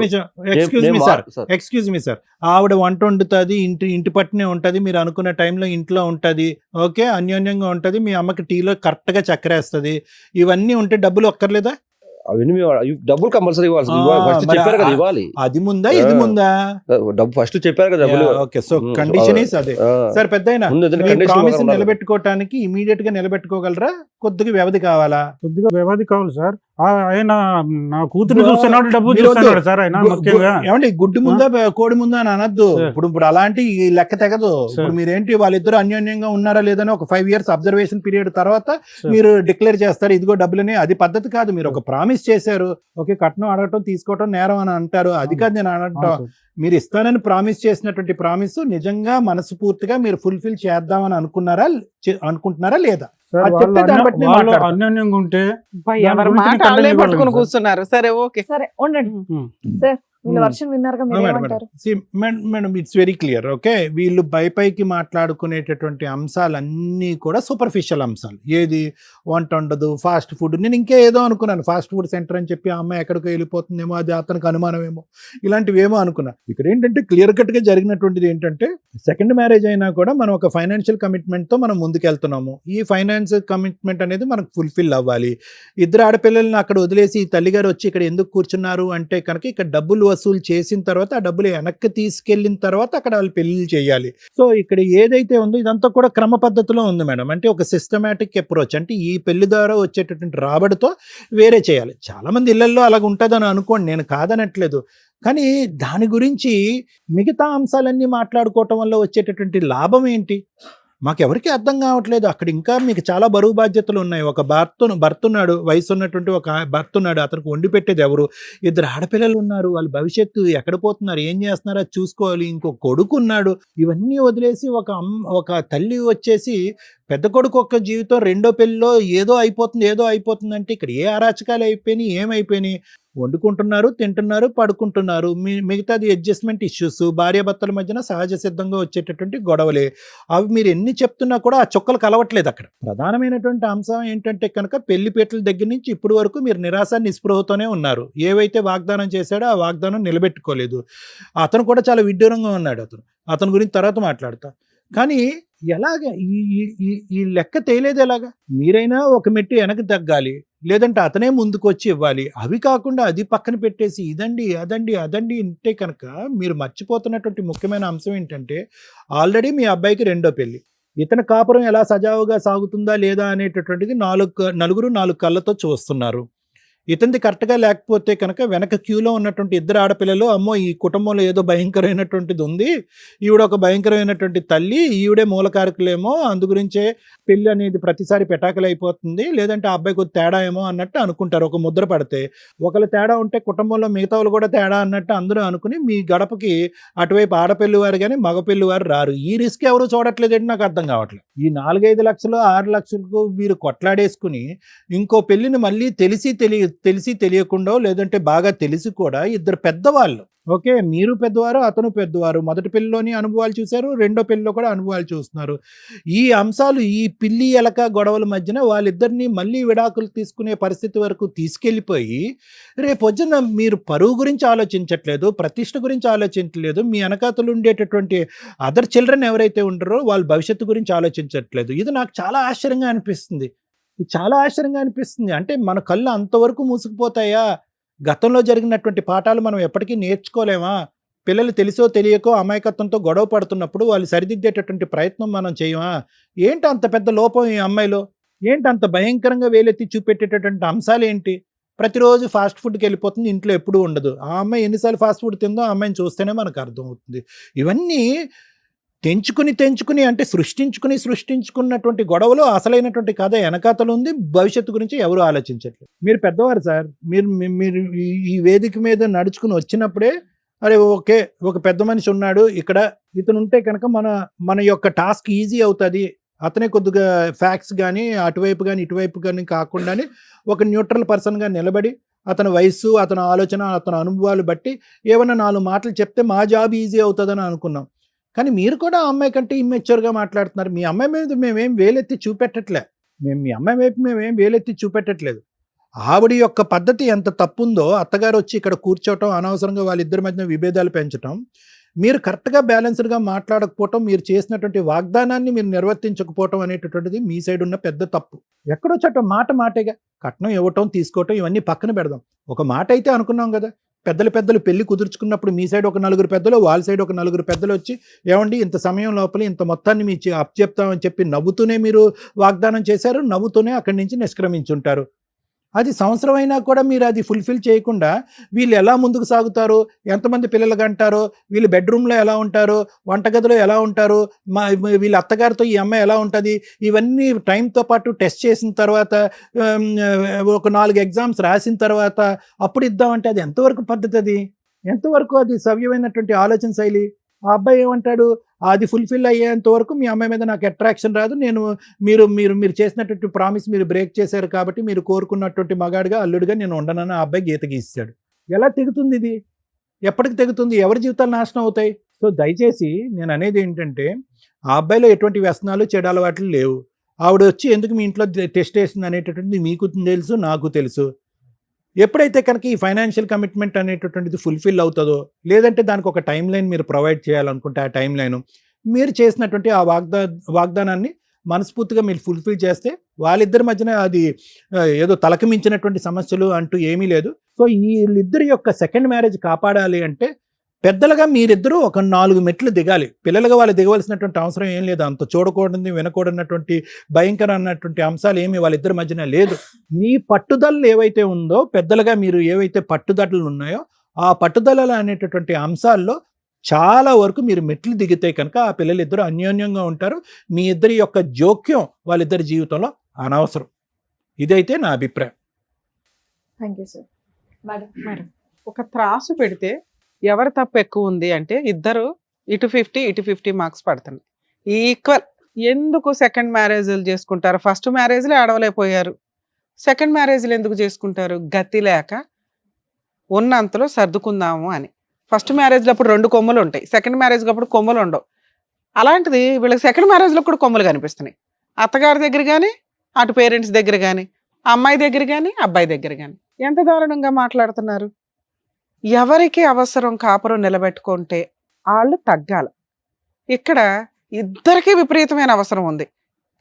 ఎక్స్క్యూజ్ మీ సార్, ఆవిడ వంట వండుతుంది, ఇంటి పట్టునే ఉంటది, మీరు అనుకున్న టైంలో ఇంట్లో ఉంటది, ఓకే, అన్యోన్యంగా ఉంటది, మీ అమ్మకి టీలో కరెక్ట్ గా చక్కెర వేస్తుంది. ఇవన్నీ ఉంటే డబ్బులు ఒక్కర్లేదా? అవన్నీ డబ్బులు కంపల్సరీ ఇవ్వాలి. ఫస్ట్ మరి చెప్పారు కదా ఇవ్వాలి. అది ముందా ఇది ముందా? డబ్బు ఫస్ట్ చెప్పారు కదా డబ్బులు. ఓకే, సో కండిషన్ ఈస్ అదే. సార్ పెద్దయినా ప్రామిస్ నిలబెట్టుకోవటానికి ఇమీడియట్ గా నిలబెట్టుకోగలరా? కొద్దిగా వ్యవధి కావాలా? కొద్దిగా వ్యవధి కావాలి సార్. ఆయన నా కూతురు చూస్తున్నాడు, డబ్బు చూస్తున్నాడు సార్. ఆయన ముఖ్యంగా ఏమండి గుడ్డు ముందా కోడి ముందా అని అనద్దు. ఇప్పుడు అలాంటి ఈ లెక్క తెగదు. ఇప్పుడు మీరేంటి వాళ్ళిద్దరు అన్యోన్యంగా ఉన్నారా లేదని ఒక 5 years అబ్జర్వేషన్ పీరియడ్ తర్వాత మీరు డిక్లేర్ చేస్తారు ఇదిగో డబ్బులని. అది పద్ధతి కాదు. మీరు ఒక ప్రామిస్ చేశారు, ఓకే, కట్నం అడగటం తీసుకోవటం నేరం అని అంటారు, అది కాదు నేను అనటం. మీరు ఇస్తానని ప్రామిస్ చేసినటువంటి ప్రామిస్ నిజంగా మనస్ఫూర్తిగా మీరు ఫుల్ఫిల్ చేద్దామని అనుకుంటున్నారా లేదా? అన్యోన్యంగా ఉంటే ఎవరి మాట వాళ్ళే పట్టుకుని కూర్చున్నారు. సరే ఓకే, సరే ఉండండి సార్, వీళ్ళ వర్షన్ విన్నారుగా, మీరు ఏమంటారు? Madam it's very clear. Okay, వీళ్ళు పైకి మాట్లాడుకునేటటువంటి అంశాలన్నీ కూడా సూపర్ఫిషియల్ అంశాలు. ఏది వంట ఉండదు, ఫాస్ట్ ఫుడ్. నేను ఇంకా ఏదో అనుకున్నాను, ఫాస్ట్ ఫుడ్ సెంటర్ అని చెప్పి ఆ అమ్మాయి ఎక్కడికో వెళ్ళిపోతుందేమో, అది అతనికి అనుమానమేమో, ఇలాంటివి ఏమో అనుకున్నా. ఇక్కడ ఏంటంటే క్లియర్ కట్ గా జరిగినటువంటిది ఏంటంటే సెకండ్ మ్యారేజ్ అయినా కూడా మనం ఒక ఫైనాన్షియల్ కమిట్మెంట్ తో మనం ముందుకెళ్తున్నాము. ఈ ఫైనాన్షియల్ కమిట్మెంట్ అనేది మనకు ఫుల్ఫిల్ అవ్వాలి. ఇద్దరు ఆడపిల్లల్ని అక్కడ వదిలేసి తల్లిగారు వచ్చి ఇక్కడ ఎందుకు కూర్చున్నారు అంటే కనుక ఇక్కడ డబ్బులు వసూలు చేసిన తర్వాత ఆ డబ్బులు వెనక్కి తీసుకెళ్లిన తర్వాత అక్కడ వాళ్ళు పెళ్లి చేయాలి. సో ఇక్కడ ఏదైతే ఉందో ఇదంతా కూడా క్రమ పద్ధతిలో ఉంది మేడం. అంటే ఒక సిస్టమేటిక్ అప్రోచ్, అంటే ఈ పెళ్లి ద్వారా వచ్చేటటువంటి రాబడితో వేరే చేయాలి. చాలా మంది ఇళ్లలో అలాగ ఉంటుందని అనుకోండి, నేను కాదనట్లేదు. కానీ దాని గురించి మిగతా అంశాలన్నీ మాట్లాడుకోవటం వల్ల వచ్చేటటువంటి లాభం ఏంటి మాకెవరికి అర్థం కావట్లేదు. అక్కడ ఇంకా మీకు చాలా బరువు బాధ్యతలు ఉన్నాయి. ఒక భర్త ఉన్నాడు, వయసు ఉన్నటువంటి ఒక భర్త ఉన్నాడు, అతనికి వండి పెట్టేది ఎవరు? 2 ఆడపిల్లలు ఉన్నారు, వాళ్ళ భవిష్యత్తు ఎక్కడ పోతున్నారు, ఏం చేస్తున్నారో అది చూసుకోవాలి. ఇంకో కొడుకు ఉన్నాడు. ఇవన్నీ వదిలేసి ఒక తల్లి వచ్చేసి పెద్ద కొడుకు ఒక్క జీవితం, రెండో పెళ్ళిలో ఏదో అయిపోతుంది అంటే ఇక్కడ ఏ అరాచకాలు అయిపోయినాయి, ఏమైపోయినాయి? వండుకుంటున్నారు, తింటున్నారు, పడుకుంటున్నారు. మిగతాది అడ్జస్ట్మెంట్ ఇష్యూస్, భార్యాభర్తల మధ్యన సహజ సిద్ధంగా వచ్చేటటువంటి గొడవలే. అవి మీరు ఎన్ని చెప్తున్నా కూడా ఆ చుక్కలు కలవట్లేదు. అక్కడ ప్రధానమైనటువంటి అంశం ఏంటంటే కనుక పెళ్లిపేటల దగ్గర నుంచి ఇప్పటి వరకు మీరు నిరాశ నిస్పృహతోనే ఉన్నారు. ఏవైతే వాగ్దానం చేశాడో ఆ వాగ్దానం నిలబెట్టుకోలేదు. అతను కూడా చాలా విడ్డూరంగా ఉన్నాడు. అతని గురించి తర్వాత మాట్లాడతా. కానీ ఎలాగ ఈ లెక్క తేలేదు? ఎలాగా? మీరైనా ఒక మెట్టు వెనక్కి తగ్గాలి, లేదంటే అతనే ముందుకు వచ్చి ఇవ్వాలి. అవి కాకుండా అది పక్కన పెట్టేసి అదండి అంటే కనుక మీరు మర్చిపోతున్నటువంటి ముఖ్యమైన అంశం ఏంటంటే ఆల్రెడీ మీ అబ్బాయికి 2వ పెళ్లి. ఇతని కాపురం ఎలా సజావుగా సాగుతుందా లేదా అనేటటువంటిది 4 కళ్ళతో చూస్తున్నారు. ఇతనిది కరెక్ట్గా లేకపోతే కనుక వెనక క్యూలో ఉన్నటువంటి ఇద్దరు ఆడపిల్లలు అమ్మో ఈ కుటుంబంలో ఏదో భయంకరమైనటువంటిది ఉంది, ఈవిడ ఒక భయంకరమైనటువంటి తల్లి, ఈవిడే మూలకారకులేమో, అందుగురించే పెళ్ళి అనేది ప్రతిసారి పెటాకులు అయిపోతుంది, లేదంటే ఆ అబ్బాయి కొద్ది తేడా ఏమో అన్నట్టు అనుకుంటారు. ఒక ముద్ర పడితే ఒకళ్ళు తేడా ఉంటే కుటుంబంలో మిగతా వాళ్ళు కూడా తేడా అన్నట్టు అందరూ అనుకుని మీ గడపకి అటువైపు ఆడపిల్లి వారు కానీ మగపిల్లి వారు రారు. ఈ రిస్క్ ఎవరు చూడట్లేదంటే నాకు అర్థం కావట్లేదు. ఈ 4-5 లక్షలు 6 లక్షలకు మీరు కొట్లాడేసుకుని ఇంకో పెళ్లిని మళ్ళీ తెలిసి తెలియకుండా, లేదంటే బాగా తెలిసి కూడా ఇద్దరు పెద్దవాళ్ళు, ఓకే మీరు పెద్దవారు అతను పెద్దవారు, మొదటి పెళ్లిలోని అనుభవాలు చూశారు, రెండో పెళ్లిలో కూడా అనుభవాలు చూస్తున్నారు. ఈ అంశాలు ఈ పిల్లి ఎలక గొడవల మధ్యన వాళ్ళిద్దరిని మళ్ళీ విడాకులు తీసుకునే పరిస్థితి వరకు తీసుకెళ్ళిపోయి రేపొద్దున మీరు పరువు గురించి ఆలోచించట్లేదు, ప్రతిష్ట గురించి ఆలోచించట్లేదు, మీ వెనకాతలు ఉండేటటువంటి అదర్ చిల్డ్రన్ ఎవరైతే ఉంటారో వాళ్ళ భవిష్యత్తు గురించి ఆలోచించట్లేదు. ఇది నాకు చాలా ఆశ్చర్యంగా అనిపిస్తుంది. అంటే మన కళ్ళు అంతవరకు మూసుకుపోతాయా? గతంలో జరిగినటువంటి పాఠాలు మనం ఎప్పటికీ నేర్చుకోలేమా? పిల్లలు తెలిసో తెలియకో అమాయకత్వంతో గొడవ పడుతున్నప్పుడు వాళ్ళు సరిదిద్దేటటువంటి ప్రయత్నం మనం చేయమా? ఏంటి అంత పెద్ద లోపం ఈ అమ్మాయిలో? ఏంటి అంత భయంకరంగా వేలెత్తి చూపెట్టేటటువంటి అంశాలు ఏంటి? ప్రతిరోజు ఫాస్ట్ ఫుడ్కి వెళ్ళిపోతుంది, ఇంట్లో ఎప్పుడూ ఉండదు. ఆ అమ్మాయి ఎన్నిసార్లు ఫాస్ట్ ఫుడ్ తిందో ఆ అమ్మాయిని చూస్తేనే మనకు అర్థమవుతుంది. ఇవన్నీ తెంచుకుని అంటే సృష్టించుకున్నటువంటి గొడవలు అసలైనటువంటి కథ వెనకాతలు ఉంది. భవిష్యత్తు గురించి ఎవరు ఆలోచించట్లేదు. మీరు పెద్దవారు సార్, మీరు ఈ వేదిక మీద నడుచుకుని వచ్చినప్పుడే అరే ఓకే ఒక పెద్ద మనిషి ఉన్నాడు ఇక్కడ, ఇతను ఉంటే కనుక మన యొక్క టాస్క్ ఈజీ అవుతుంది, అతనే కొద్దిగా ఫ్యాక్ట్స్ కానీ అటువైపు కానీ ఇటువైపు కానీ కాకుండానే ఒక న్యూట్రల్ పర్సన్గా నిలబడి అతని వయస్సు, అతని ఆలోచన, అతని అనుభవాలు బట్టి ఏమన్నా 4 మాటలు చెప్తే మా జాబ్ ఈజీ అవుతుందని అనుకున్నాం. కానీ మీరు కూడా ఆ అమ్మాయి కంటే ఇమ్మెచ్యూర్గా మాట్లాడుతున్నారు. మీ అమ్మాయి మీద మేమేం వేలెత్తి చూపెట్టట్లే, మీ అమ్మాయి వైపు మేమేం వేలెత్తి చూపెట్టట్లేదు. ఆవిడ యొక్క పద్ధతి ఎంత తప్పుందో, అత్తగారు వచ్చి ఇక్కడ కూర్చోవటం, అనవసరంగా వాళ్ళిద్దరి మధ్య విభేదాలు పెంచడం, మీరు కరెక్ట్గా బ్యాలెన్స్డ్గా మాట్లాడకపోవటం, మీరు చేసినటువంటి వాగ్దానాన్ని మీరు నిర్వర్తించకపోవటం అనేటటువంటిది మీ సైడ్ ఉన్న పెద్ద తప్పు. ఎక్కడో చట్టం మాటేగా, కట్నం ఇవ్వటం తీసుకోవటం ఇవన్నీ పక్కన పెడదాం. ఒక మాట అయితే అనుకున్నాం కదా, పెద్దలు పెళ్లి కుదుర్చుకున్నప్పుడు మీ సైడ్ ఒక 4 పెద్దలు, వాళ్ళ సైడ్ ఒక 4 పెద్దలు వచ్చి ఏమండి ఇంత సమయం లోపల ఇంత మొత్తాన్ని మీ అప్పచెప్తామని చెప్పి నవ్వుతూనే మీరు వాగ్దానం చేశారు, నవ్వుతూనే అక్కడి నుంచి నిష్క్రమించుంటారు. అది సంవత్సరం అయినా కూడా మీరు అది ఫుల్ఫిల్ చేయకుండా వీళ్ళు ఎలా ముందుకు సాగుతారు, ఎంతమంది పిల్లలు కంటారో, వీళ్ళు బెడ్రూమ్లో ఎలా ఉంటారు, వంటగదిలో ఎలా ఉంటారు, వీళ్ళ అత్తగారితో ఈ అమ్మాయి ఎలా ఉంటుంది, ఇవన్నీ టైంతో పాటు టెస్ట్ చేసిన తర్వాత ఒక 4 ఎగ్జామ్స్ రాసిన తర్వాత అప్పుడు ఇద్దామంటే అది ఎంతవరకు పద్ధతి? అది ఎంతవరకు అది సవ్యమైనటువంటి ఆలోచన శైలి? ఆ అబ్బాయి ఏమంటాడు, అది ఫుల్ఫిల్ అయ్యేంత వరకు మీ అమ్మాయి మీద నాకు అట్రాక్షన్ రాదు, మీరు చేసినటువంటి ప్రామిస్ మీరు బ్రేక్ చేశారు కాబట్టి మీరు కోరుకున్నటువంటి మగాడిగా అల్లుడిగా నేను ఉండనని ఆ అబ్బాయి గీత గీస్తాడు. ఎలా తెగుతుంది ఇది? ఎప్పటికి తెగుతుంది? ఎవరి జీవితాలు నాశనం అవుతాయి? సో దయచేసి నేను అనేది ఏంటంటే, ఆ అబ్బాయిలో ఎటువంటి వ్యసనాలు చెడు అలవాట్లు లేవు. ఆవిడ వచ్చి ఎందుకు మీ ఇంట్లో టెస్ట్ వేసింది అనేటటువంటిది మీకు తెలుసు, నాకు తెలుసు. ఎప్పుడైతే కనుక ఈ ఫైనాన్షియల్ కమిట్మెంట్ అనేటటువంటిది ఫుల్ఫిల్ అవుతుందో, లేదంటే దానికి ఒక టైం లైన్ మీరు ప్రొవైడ్ చేయాలనుకుంటే, ఆ టైం లైన్ మీరు చేసినటువంటి ఆ వాగ్దానాన్ని మనస్ఫూర్తిగా మీరు ఫుల్ఫిల్ చేస్తే వాళ్ళిద్దరి మధ్యన అది ఏదో తలకు మించినటువంటి సమస్యలు అంటూ ఏమీ లేదు. సో వీళ్ళిద్దరి యొక్క సెకండ్ మ్యారేజ్ కాపాడాలి అంటే పెద్దలుగా మీరిద్దరూ ఒక 4 మెట్లు దిగాలి. పిల్లలుగా వాళ్ళు దిగవలసినటువంటి అవసరం ఏం లేదు. అంత చూడకూడదు వినకూడనటువంటి భయంకర అన్నటువంటి అంశాలు ఏమి వాళ్ళిద్దరి మధ్యన లేదు. మీ పట్టుదలలు ఏవైతే ఉందో, పెద్దలుగా మీరు ఏవైతే పట్టుదలలు ఉన్నాయో ఆ పట్టుదలలు అనేటటువంటి అంశాల్లో చాలా వరకు మీరు మెట్లు దిగితే కనుక ఆ పిల్లలిద్దరూ అన్యోన్యంగా ఉంటారు. మీ ఇద్దరి యొక్క జోక్యం వాళ్ళిద్దరి జీవితంలో అనవసరం. ఇదైతే నా అభిప్రాయం. Thank you sir. మేడం, ఒక త్రాసు పెడితే ఎవరి తప్పు ఎక్కువ ఉంది అంటే ఇద్దరు ఇటు 50 మార్క్స్ పడుతున్నాయి, ఈక్వల్. ఎందుకు సెకండ్ మ్యారేజ్లు చేసుకుంటారు? ఫస్ట్ మ్యారేజ్లే ఆడవలేకపోయారు, సెకండ్ మ్యారేజ్లు ఎందుకు చేసుకుంటారు? గతి లేక ఉన్నంతలో సర్దుకుందాము అని. ఫస్ట్ మ్యారేజ్లో అప్పుడు 2 కొమ్ములు ఉంటాయి, సెకండ్ మ్యారేజ్లో అప్పుడు కొమ్ములు ఉండవు. అలాంటిది వీళ్ళకి సెకండ్ మ్యారేజ్లో కూడా కొమ్ములు కనిపిస్తున్నాయి. అత్తగారి దగ్గర కానీ, అటు పేరెంట్స్ దగ్గర కానీ, అమ్మాయి దగ్గర కానీ, అబ్బాయి దగ్గర కానీ. ఎంత దారుణంగా మాట్లాడుతున్నారు. ఎవరికి అవసరం కాపురం నిలబెట్టుకుంటే వాళ్ళు తగ్గాల. ఇక్కడ ఇద్దరికి విపరీతమైన అవసరం ఉంది,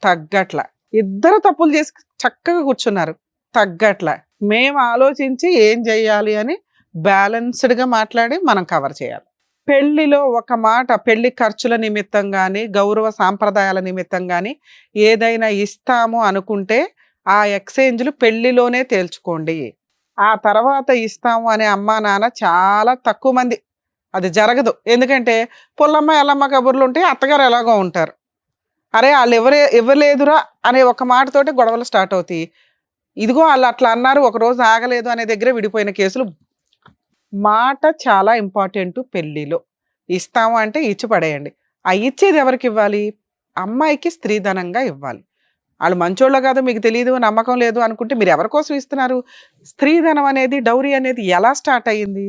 తగ్గట్ల. ఇద్దరు తప్పులు చేసి చక్కగా కూర్చున్నారు, తగ్గట్ల. మేము ఆలోచించి ఏం చెయ్యాలి అని బ్యాలెన్స్డ్గా మాట్లాడి మనం కవర్ చేయాలి. పెళ్లిలో ఒక మాట, పెళ్లి ఖర్చుల నిమిత్తం కానీ, గౌరవ సాంప్రదాయాల నిమిత్తం కానీ ఏదైనా ఇస్తాము అనుకుంటే ఆ ఎక్స్చేంజ్లు పెళ్లిలోనే తేల్చుకోండి. ఆ తర్వాత ఇస్తాము అనే అమ్మా నాన్న చాలా తక్కువ మంది. అది జరగదు. ఎందుకంటే పుల్లమ్మ ఎల్లమ్మ కబుర్లు ఉంటే అత్తగారు ఎలాగో ఉంటారు. అరే వాళ్ళు ఇవ్వలేదురా అనే ఒక మాటతోటి గొడవలు స్టార్ట్ అవుతాయి. ఇదిగో వాళ్ళు అట్లా అన్నారు, ఒక రోజు ఆగలేదు అనే దగ్గర విడిపోయిన కేసులు. మాట చాలా ఇంపార్టెంట్. పెళ్లిలో ఇస్తాము అంటే ఇచ్చి పడేయండి. ఆ ఇచ్చేది ఎవరికి ఇవ్వాలి? అమ్మాయికి స్త్రీధనంగా ఇవ్వాలి. వాళ్ళు మంచోళ్ళో కాదో మీకు తెలియదు, నమ్మకం లేదు అనుకుంటే మీరు ఎవరి కోసం ఇస్తున్నారు? స్త్రీధనం అనేది, డౌరీ అనేది ఎలా స్టార్ట్ అయ్యింది?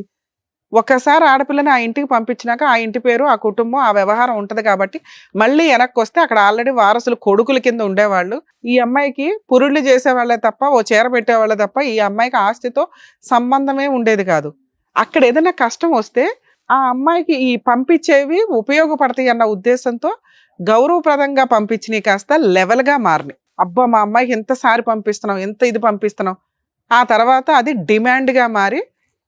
ఒక్కసారి ఆడపిల్లని ఆ ఇంటికి పంపించినాక ఆ ఇంటి పేరు, ఆ కుటుంబం, ఆ వ్యవహారం ఉంటుంది కాబట్టి మళ్ళీ వెనక్కి వస్తే అక్కడ ఆల్రెడీ వారసులు కొడుకుల కింద ఉండేవాళ్ళు. ఈ అమ్మాయికి పురుళ్ళు చేసేవాళ్ళే తప్ప, ఓ చీర పెట్టేవాళ్ళే తప్ప ఈ అమ్మాయికి ఆస్తితో సంబంధమే ఉండేది కాదు. అక్కడ ఏదైనా కష్టం వస్తే ఆ అమ్మాయికి ఈ పంపించేవి ఉపయోగపడతాయి అన్న ఉద్దేశంతో గౌరవప్రదంగా పంపించినవి కాస్త లెవెల్గా మారినాయి. అబ్బా మా అమ్మాయికి ఎంత సారి పంపిస్తున్నాం, ఎంత ఇది పంపిస్తున్నాం. ఆ తర్వాత అది డిమాండ్గా మారి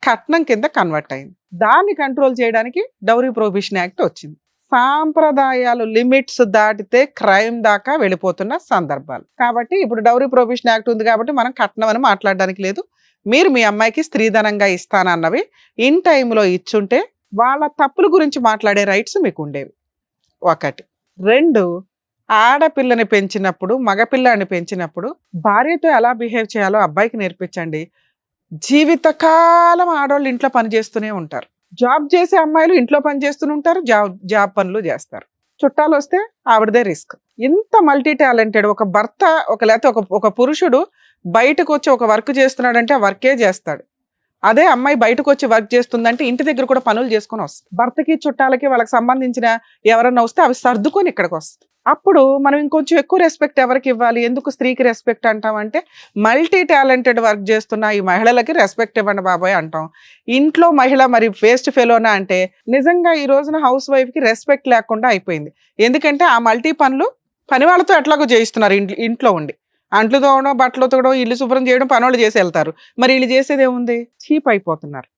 కట్నం కింద కన్వర్ట్ అయింది. దాన్ని కంట్రోల్ చేయడానికి డౌరీ ప్రొహిబిషన్ యాక్ట్ వచ్చింది. సాంప్రదాయాలు లిమిట్స్ దాటితే క్రైమ్ దాకా వెళ్ళిపోతున్న సందర్భాలు. కాబట్టి ఇప్పుడు డౌరీ ప్రొహిబిషన్ యాక్ట్ ఉంది కాబట్టి మనం కట్నం అని మాట్లాడడానికి లేదు. మీరు మీ అమ్మాయికి స్త్రీధనంగా ఇస్తానన్నవి ఇన్ టైంలో ఇచ్చుంటే వాళ్ళ తప్పుల గురించి మాట్లాడే రైట్స్ మీకు ఉండేవి. ఒకటి. రెండు, ఆడపిల్లని పెంచినప్పుడు, మగపిల్లాన్ని పెంచినప్పుడు భార్యతో ఎలా బిహేవ్ చేయాలో అబ్బాయికి నేర్పించండి. జీవితకాలం ఆడవాళ్ళు ఇంట్లో పని చేస్తూనే ఉంటారు. జాబ్ చేసే అమ్మాయిలు ఇంట్లో పని చేస్తూనే ఉంటారు, జాబ్ పనులు చేస్తారు. చుట్టాలు వస్తే ఆవిడదే రిస్క్. ఇంత మల్టీ టాలెంటెడ్ ఒక భర్త, లేకపోతే ఒక పురుషుడు బయటకు వచ్చి ఒక వర్క్ చేస్తున్నాడంటే ఆ వర్కే చేస్తాడు. అదే అమ్మాయి బయటకు వచ్చి వర్క్ చేస్తుందంటే ఇంటి దగ్గర కూడా పనులు చేసుకొని వస్తుంది. భర్తకి చుట్టాలకి వాళ్ళకి సంబంధించిన ఎవరన్నా వస్తే అవి సర్దుకొని ఇక్కడికి వస్తుంది. అప్పుడు మనం ఇంకొంచెం ఎక్కువ రెస్పెక్ట్ ఎవరికి ఇవ్వాలి? ఎందుకు స్త్రీకి రెస్పెక్ట్ అంటామంటే మల్టీ టాలెంటెడ్ వర్క్ చేస్తున్న ఈ మహిళలకి రెస్పెక్ట్ ఇవ్వండి బాబాయ్ అంటాం. ఇంట్లో మహిళ మరి వేస్ట్ ఫెలోనా అంటే నిజంగా ఈ రోజున హౌస్ వైఫ్కి రెస్పెక్ట్ లేకుండా అయిపోయింది. ఎందుకంటే ఆ మల్టీ పనులు పని వాళ్ళతో ఎట్లాగో చేయిస్తున్నారు. ఇంట్లో ఉండి అంట్లు తోవడం, బట్టలు తోవడం, ఇల్లు శుభ్రం చేయడం పనులు చేసి వెళ్తారు. మరి వీళ్ళు చేసేది ఏముంది? చీప్ అయిపోతున్నారు.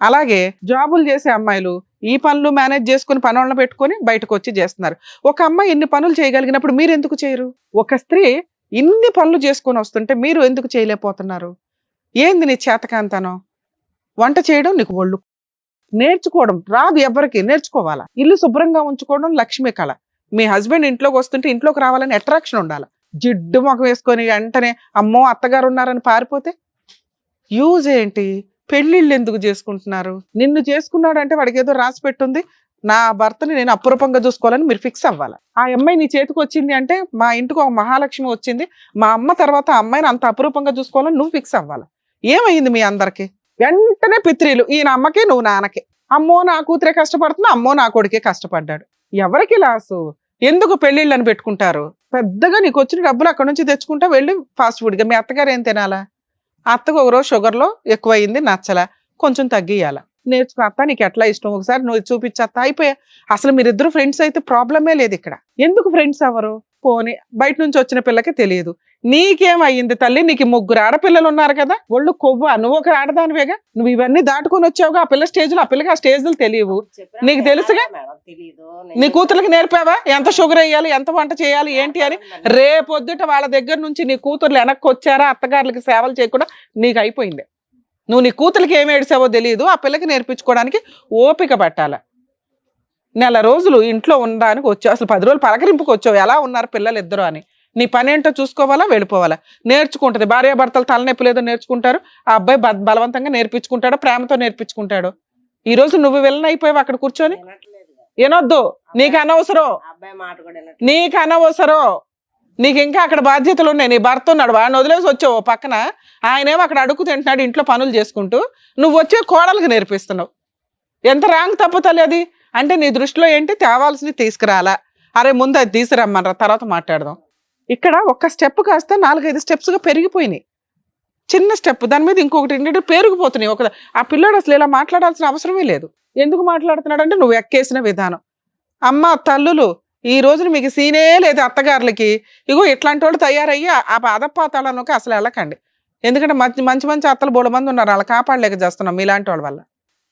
అలాగే జాబులు చేసే అమ్మాయిలు ఈ పనులు మేనేజ్ చేసుకుని పనులను పెట్టుకొని బయటకు వచ్చి చేస్తున్నారు. ఒక అమ్మాయి ఇన్ని పనులు చేయగలిగినప్పుడు మీరు ఎందుకు చేయరు? ఒక స్త్రీ ఇన్ని పనులు చేసుకొని వస్తుంటే మీరు ఎందుకు చేయలేకపోతున్నారు? ఏంది నీ చేతకాంతనం? వంట చేయడం నీకు ఒళ్ళు, నేర్చుకోవడం రాదు ఎవరికి, నేర్చుకోవాలా. ఇల్లు శుభ్రంగా ఉంచుకోవడం లక్ష్మీ కళ. మీ హస్బెండ్ ఇంట్లోకి వస్తుంటే ఇంట్లోకి రావాలని అట్రాక్షన్ ఉండాలి. జిడ్డు మొఖం వేసుకొని వెంటనే అమ్మో అత్తగారు ఉన్నారని పారిపోతే యూజ్ ఏంటి? పెళ్ళిళ్ళు ఎందుకు చేసుకుంటున్నారు? నిన్ను చేసుకున్నాడంటే వాడికి ఏదో రాసి పెట్టుంది, నా భర్తని నేను అపురూపంగా చూసుకోవాలని మీరు ఫిక్స్ అవ్వాలి. ఆ అమ్మాయి నీ చేతికి వచ్చింది అంటే మా ఇంటికి ఒక మహాలక్ష్మి వచ్చింది, మా అమ్మ తర్వాత ఆ అమ్మాయిని అంత అపురూపంగా చూసుకోవాలని నువ్వు ఫిక్స్ అవ్వాలి. ఏమైంది మీ అందరికి? వెంటనే పిత్రీలు, ఈయన అమ్మకి నువ్వు నాన్నకి. అమ్మో నా కూతురే కష్టపడుతున్నా, అమ్మో నా కొడుకే కష్టపడ్డాడు. ఎవరికి లాసు? ఎందుకు పెళ్ళిళ్ళని పెట్టుకుంటారు? పెద్దగా నీకు వచ్చిన డబ్బులు అక్కడ నుంచి తెచ్చుకుంటా వెళ్ళి ఫాస్ట్ ఫుడ్గా. మీ అత్తగారు ఏం తినాలా? అత్తకు ఒక రోజు షుగర్లో ఎక్కువైంది, నచ్చలా, కొంచెం తగ్గియాల. నేర్చుకో అత్త, నీకు ఎట్లా ఇష్టం ఒకసారి నువ్వు చూపించత్తా, అయిపోయా. అసలు మీరిద్దరు ఫ్రెండ్స్ అయితే ప్రాబ్లమే లేదు ఇక్కడ. ఎందుకు ఫ్రెండ్స్ అవ్వరు? పోనీ బయట నుంచి వచ్చిన పిల్లకి తెలియదు. నీకేమయ్యింది తల్లి? నీకు 3 ఆడపిల్లలు ఉన్నారు కదా, ఒళ్ళు కొవ్వా, నువ్వు ఒక ఆడదానివేగా, నువ్వు ఇవన్నీ దాటుకొని వచ్చావుగా. ఆ పిల్ల స్టేజ్లో, ఆ పిల్లకి ఆ స్టేజ్లు తెలియవు, నీకు తెలుసుగా. నీ కూతురికి నేర్పావా ఎంత షుగర్ వేయాలి, ఎంత వంట చేయాలి, ఏంటి అని? రేపొద్దుట వాళ్ళ దగ్గర నుంచి నీ కూతుర్లు వెనక్కి వచ్చారా, అత్తగారులకి సేవలు చేయకుండా నీకు అయిపోయింది. నువ్వు నీ కూతురికి ఏమి ఏడ్చావో తెలియదు, ఆ పిల్లకి నేర్పించుకోవడానికి ఓపిక పట్టాల. నెల రోజులు ఇంట్లో ఉండడానికి వచ్చావు, అసలు 10 రోజులు పలకరింపుకి వచ్చావు, ఎలా ఉన్నారు పిల్లలు ఇద్దరు అని. నీ పని ఏంటో చూసుకోవాలా, వెళ్ళిపోవాలా. నేర్చుకుంటుంది, భార్యాభర్తలు తలనొప్పి లేదో నేర్చుకుంటారు. ఆ అబ్బాయి బలవంతంగా నేర్పించుకుంటాడో ప్రేమతో నేర్పించుకుంటాడు. ఈ రోజు నువ్వు వెళ్ళనైపోయావు అక్కడ కూర్చొని. వినొద్దు, నీకు అనవసరం, నీకు అనవసరం. నీకు ఇంకా అక్కడ బాధ్యతలు ఉన్నాయి. నీ భర్త ఉన్నాడు, వాడిని వదిలేసి వచ్చావు పక్కన. ఆయనేమో అక్కడ అడుగు తింటున్నాడు ఇంట్లో పనులు చేసుకుంటూ, నువ్వు వచ్చే కోడలకు నేర్పిస్తున్నావు. ఎంత రాంగ్ తప్పుతలే అది. అంటే నీ దృష్టిలో ఏంటి? తేవాల్సింది తీసుకురాలా, అరే ముందు అది తీసుకురమ్మనరా, తర్వాత మాట్లాడదాం. ఇక్కడ ఒక్క స్టెప్ కాస్త 4-5 స్టెప్స్గా పెరిగిపోయినాయి. చిన్న స్టెప్ దాని మీద ఇంకొకటి పెరిగిపోతున్నాయి. ఆ పిల్లోడు అసలు ఇలా మాట్లాడాల్సిన అవసరమే లేదు. ఎందుకు మాట్లాడుతున్నాడు అంటే నువ్వు ఎక్కేసిన విధానం. అమ్మ తల్లులు, ఈ రోజున మీకు సీనే లేదు అత్తగారులకి. ఇగో ఇట్లాంటి వాళ్ళు తయారయ్యి ఆ అదపాతాళలోకి అసలు వెళ్ళకండి. ఎందుకంటే మంచి మంచి అత్తలు బోడు మంది ఉన్నారు, అలా కాపాడలేక చేస్తున్నాం మీలాంటి వాళ్ళ వల్ల.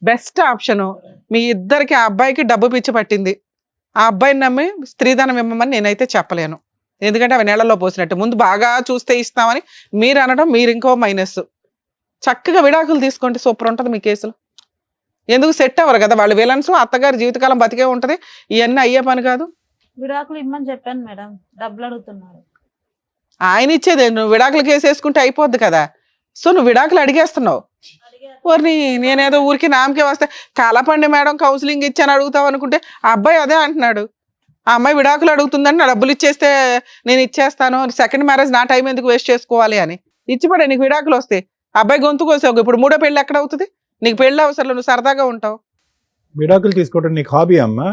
బెస్ట్ ఆప్షను మీ ఇద్దరికి. ఆ అబ్బాయికి డబ్బు పిచ్చి పట్టింది, ఆ అబ్బాయిని నమ్మి స్త్రీధనం ఇవ్వమని నేనైతే చెప్పలేను. ఎందుకంటే అవి నీళ్ళలో పోసినట్టు. ముందు బాగా చూస్తే ఇస్తామని మీరు అనడం, మీరు ఇంకో మైనస్. చక్కగా విడాకులు తీసుకుంటే సూపర్ ఉంటుంది మీ కేసులో. ఎందుకు సెట్ అవ్వరు కదా వాళ్ళు విలన్స్, అత్తగారి జీవితకాలం బతికే ఉంటది, ఇవన్నీ అయ్యే పని కాదు. విడాకులు ఇమ్మని చెప్పాను మేడం, డబ్బులు అడుగుతున్నారు. ఆయన ఇచ్చేది నువ్వు విడాకులు కేసు వేసుకుంటే అయిపోద్ది కదా. సో నువ్వు విడాకులు అడిగేస్తున్నావు. ఓర్ని నేనేదో ఊరికి నామకే వస్తే కాలపండి మేడం కౌన్సిలింగ్ ఇచ్చాను అడుగుతావు అనుకుంటే ఆ అబ్బాయి అదే అంటున్నాడు. ఆ అమ్మాయి విడాకులు అడుగుతుందని నా డబ్బులు ఇచ్చేస్తే నేను ఇచ్చేస్తాను, సెకండ్ మ్యారేజ్ నా టైం ఎందుకు వేస్ట్ చేసుకోవాలి అని ఇచ్చిపడే. నీకు విడాకులు వస్తే అబ్బాయి గొంతు కోసావు, ఇప్పుడు మూడో పెళ్ళి ఎక్కడ అవుతుంది? నీకు పెళ్ళి అవసరం, నువ్వు సరదాగా ఉంటావు. విడాకులు తీసుకోవడం నీకు హాబీ అమ్మా?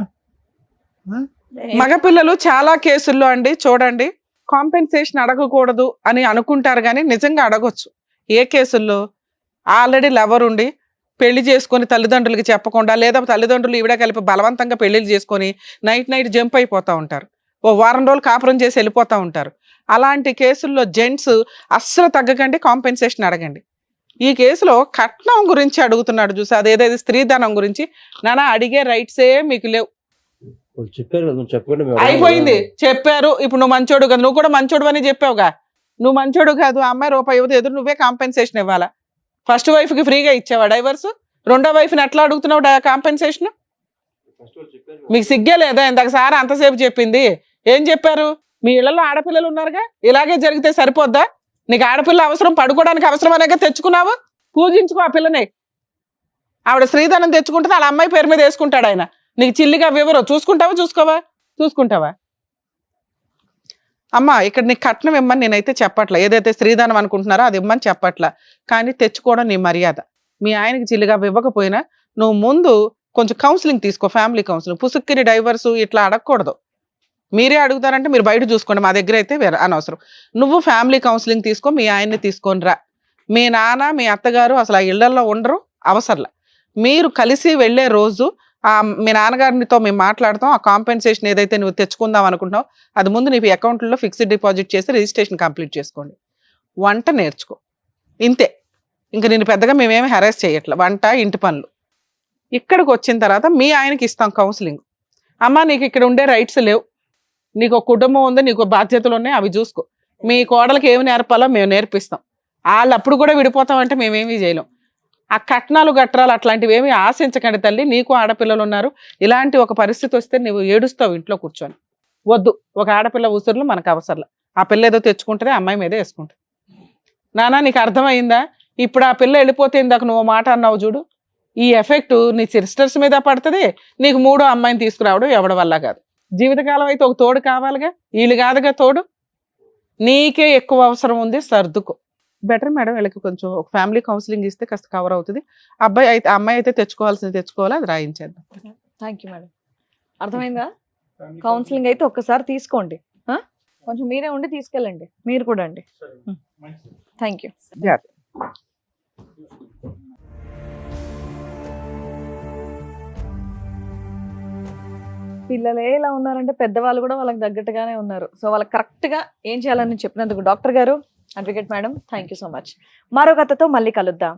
మగపిల్లలు చాలా కేసుల్లో అండి చూడండి కాంపెన్సేషన్ అడగకూడదు అని అనుకుంటారు కానీ నిజంగా అడగొచ్చు. ఏ కేసుల్లో ఆల్రెడీ లవర్ ఉండి పెళ్లి చేసుకొని తల్లిదండ్రులకి చెప్పకుండా, లేదా తల్లిదండ్రులు ఈవిడ కలిపి బలవంతంగా పెళ్లిళ్ళు చేసుకొని నైట్ జంప్ అయిపోతూ ఉంటారు, ఓ వారం రోజులు కాపురం చేసి వెళ్ళిపోతూ ఉంటారు. అలాంటి కేసుల్లో జెంట్స్ అస్సలు తగ్గకండి, కాంపెన్సేషన్ అడగండి. ఈ కేసులో కట్నం గురించి అడుగుతున్నాడు చూసి, అదేదైతే స్త్రీధనం గురించి నానా అడిగే రైట్సే మీకు లేవు. చెప్పారు కదా, నువ్వు చెప్పకుండా మేము అయిపోయింది చెప్పారు. ఇప్పుడు నువ్వు మంచోడు కదా, నువ్వు కూడా మంచోడు అని చెప్పావుగా. నువ్వు మంచోడు కాదు, ఆ అమ్మాయి రూపాయి ఇవ్వదు, ఎదురు నువ్వే కాంపెన్సేషన్ ఇవ్వాలా. ఫస్ట్ వైఫ్ కి ఫ్రీగా ఇచ్చావా డైవర్స్? రెండో వైఫ్ని ఎట్లా అడుగుతున్నావు కాంపెన్సేషన్? మీకు సిగ్గే లేదా? ఇందాక సార్ అంతసేపు చెప్పింది ఏం చెప్పారు? మీ ఇళ్లలో ఆడపిల్లలు ఉన్నారుగా, ఇలాగే జరిగితే సరిపోద్దా? నీకు ఆడపిల్ల అవసరం, పడుకోవడానికి అవసరం అనేగా తెచ్చుకున్నావు, పూజించుకో ఆ పిల్లనే. ఆవిడ స్త్రీధనం తెచ్చుకుంటుంది, వాళ్ళ అమ్మాయి పేరు మీద వేసుకుంటాడు ఆయన. నీకు చిల్లిగా వివరం చూసుకుంటావా? అమ్మ ఇక్కడ నీకు కట్నం ఇమ్మని నేనైతే చెప్పట్లా, ఏదైతే స్త్రీధనం అనుకుంటున్నారో అది ఇమ్మని చెప్పట్లా, కానీ తెచ్చుకోవడం నీ మర్యాద. మీ ఆయనకి చిల్లిగా ఇవ్వకపోయినా నువ్వు ముందు కొంచెం కౌన్సిలింగ్ తీసుకో, ఫ్యామిలీ కౌన్సిలింగ్. పుసుక్కిని డైవర్స్ ఇట్లా అడగకూడదు. మీరే అడుగుతారంటే మీరు బయట చూసుకోండి, మా దగ్గర అయితే అనవసరం. నువ్వు ఫ్యామిలీ కౌన్సిలింగ్ తీసుకో, మీ ఆయన్ని తీసుకొని రా. మీ నాన్న మీ అత్తగారు అసలు ఆ ఇళ్లలో ఉండరు, అవసరంలా. మీరు కలిసి వెళ్ళే రోజు మీ నాన్నగారితో మేము మాట్లాడతాం. ఆ కాంపెన్సేషన్ ఏదైతే నువ్వు తెచ్చుకుందాం అనుకుంటున్నావు అది ముందు నీ అకౌంట్లో ఫిక్స్డ్ డిపాజిట్ చేసి రిజిస్ట్రేషన్ కంప్లీట్ చేసుకోండి. వంట నేర్చుకో, ఇంతే. ఇంకా నేను పెద్దగా మేమేమి హెరాస్ చేయట్లే. వంట, ఇంటి పనులు. ఇక్కడికి వచ్చిన తర్వాత మీ ఆయనకి ఇస్తాం కౌన్సిలింగ్. అమ్మ నీకు ఇక్కడ ఉండే రైట్స్ లేవు, నీకు ఒక కుటుంబం ఉంది, నీకు బాధ్యతలు ఉన్నాయి, అవి చూసుకో. మీ కోడలకి ఏమి నేర్పాలో మేము నేర్పిస్తాం. వాళ్ళు అప్పుడు కూడా విడిపోతామంటే మేమేమీ చేయలేం. ఆ కట్నాలు గట్రాలు అట్లాంటివి ఏమి ఆశించకండి తల్లి. నీకు ఆడపిల్లలు ఉన్నారు, ఇలాంటి ఒక పరిస్థితి వస్తే నువ్వు ఏడుస్తావు ఇంట్లో కూర్చొని. వద్దు, ఒక ఆడపిల్ల ఉసురులు మనకు అవసరంలా. ఆ పిల్ల ఏదో తెచ్చుకుంటుంది, అమ్మాయి మీదే వేసుకుంటుంది. నానా నీకు అర్థమైందా? ఇప్పుడు ఆ పిల్ల వెళ్ళిపోతే ఇందాక నువ్వు మాట అన్నావు చూడు, ఈ ఎఫెక్ట్ నీ సిస్టర్స్ మీద పడుతుంది. నీకు మూడో అమ్మాయిని తీసుకురావడం ఎవడి వల్ల కాదు. జీవితకాలం అయితే ఒక తోడు కావాలిగా, వీళ్ళు కాదుగా తోడు. నీకే ఎక్కువ అవసరం ఉంది, సర్దుకో. బెటర్ మేడం, వీళ్ళకి కొంచెం ఒక ఫ్యామిలీ కౌన్సిలింగ్ ఇస్తే కాస్త కవర్ అవుతుంది. అమ్మాయి అయితే తెచ్చుకోవాల్సింది తెచ్చుకోవాలి, అది రాయించేద్దాం. Thank you madam. అర్థమైందా? కౌన్సిలింగ్ అయితే ఒక్కసారి తీసుకోండి, కొంచెం మీరే ఉండి తీసుకెళ్ళండి, మీరు కూడా అండి. Thank you. పిల్లలే ఇలా ఉన్నారంటే పెద్దవాళ్ళు కూడా వాళ్ళకి తగ్గట్టుగానే ఉన్నారు. సో వాళ్ళకి కరెక్ట్గా ఏం చేయాలని చెప్పినందుకు డాక్టర్ గారు, advocate madam, thank you so much. మరో కథతో మళ్ళీ కలుద్దాం.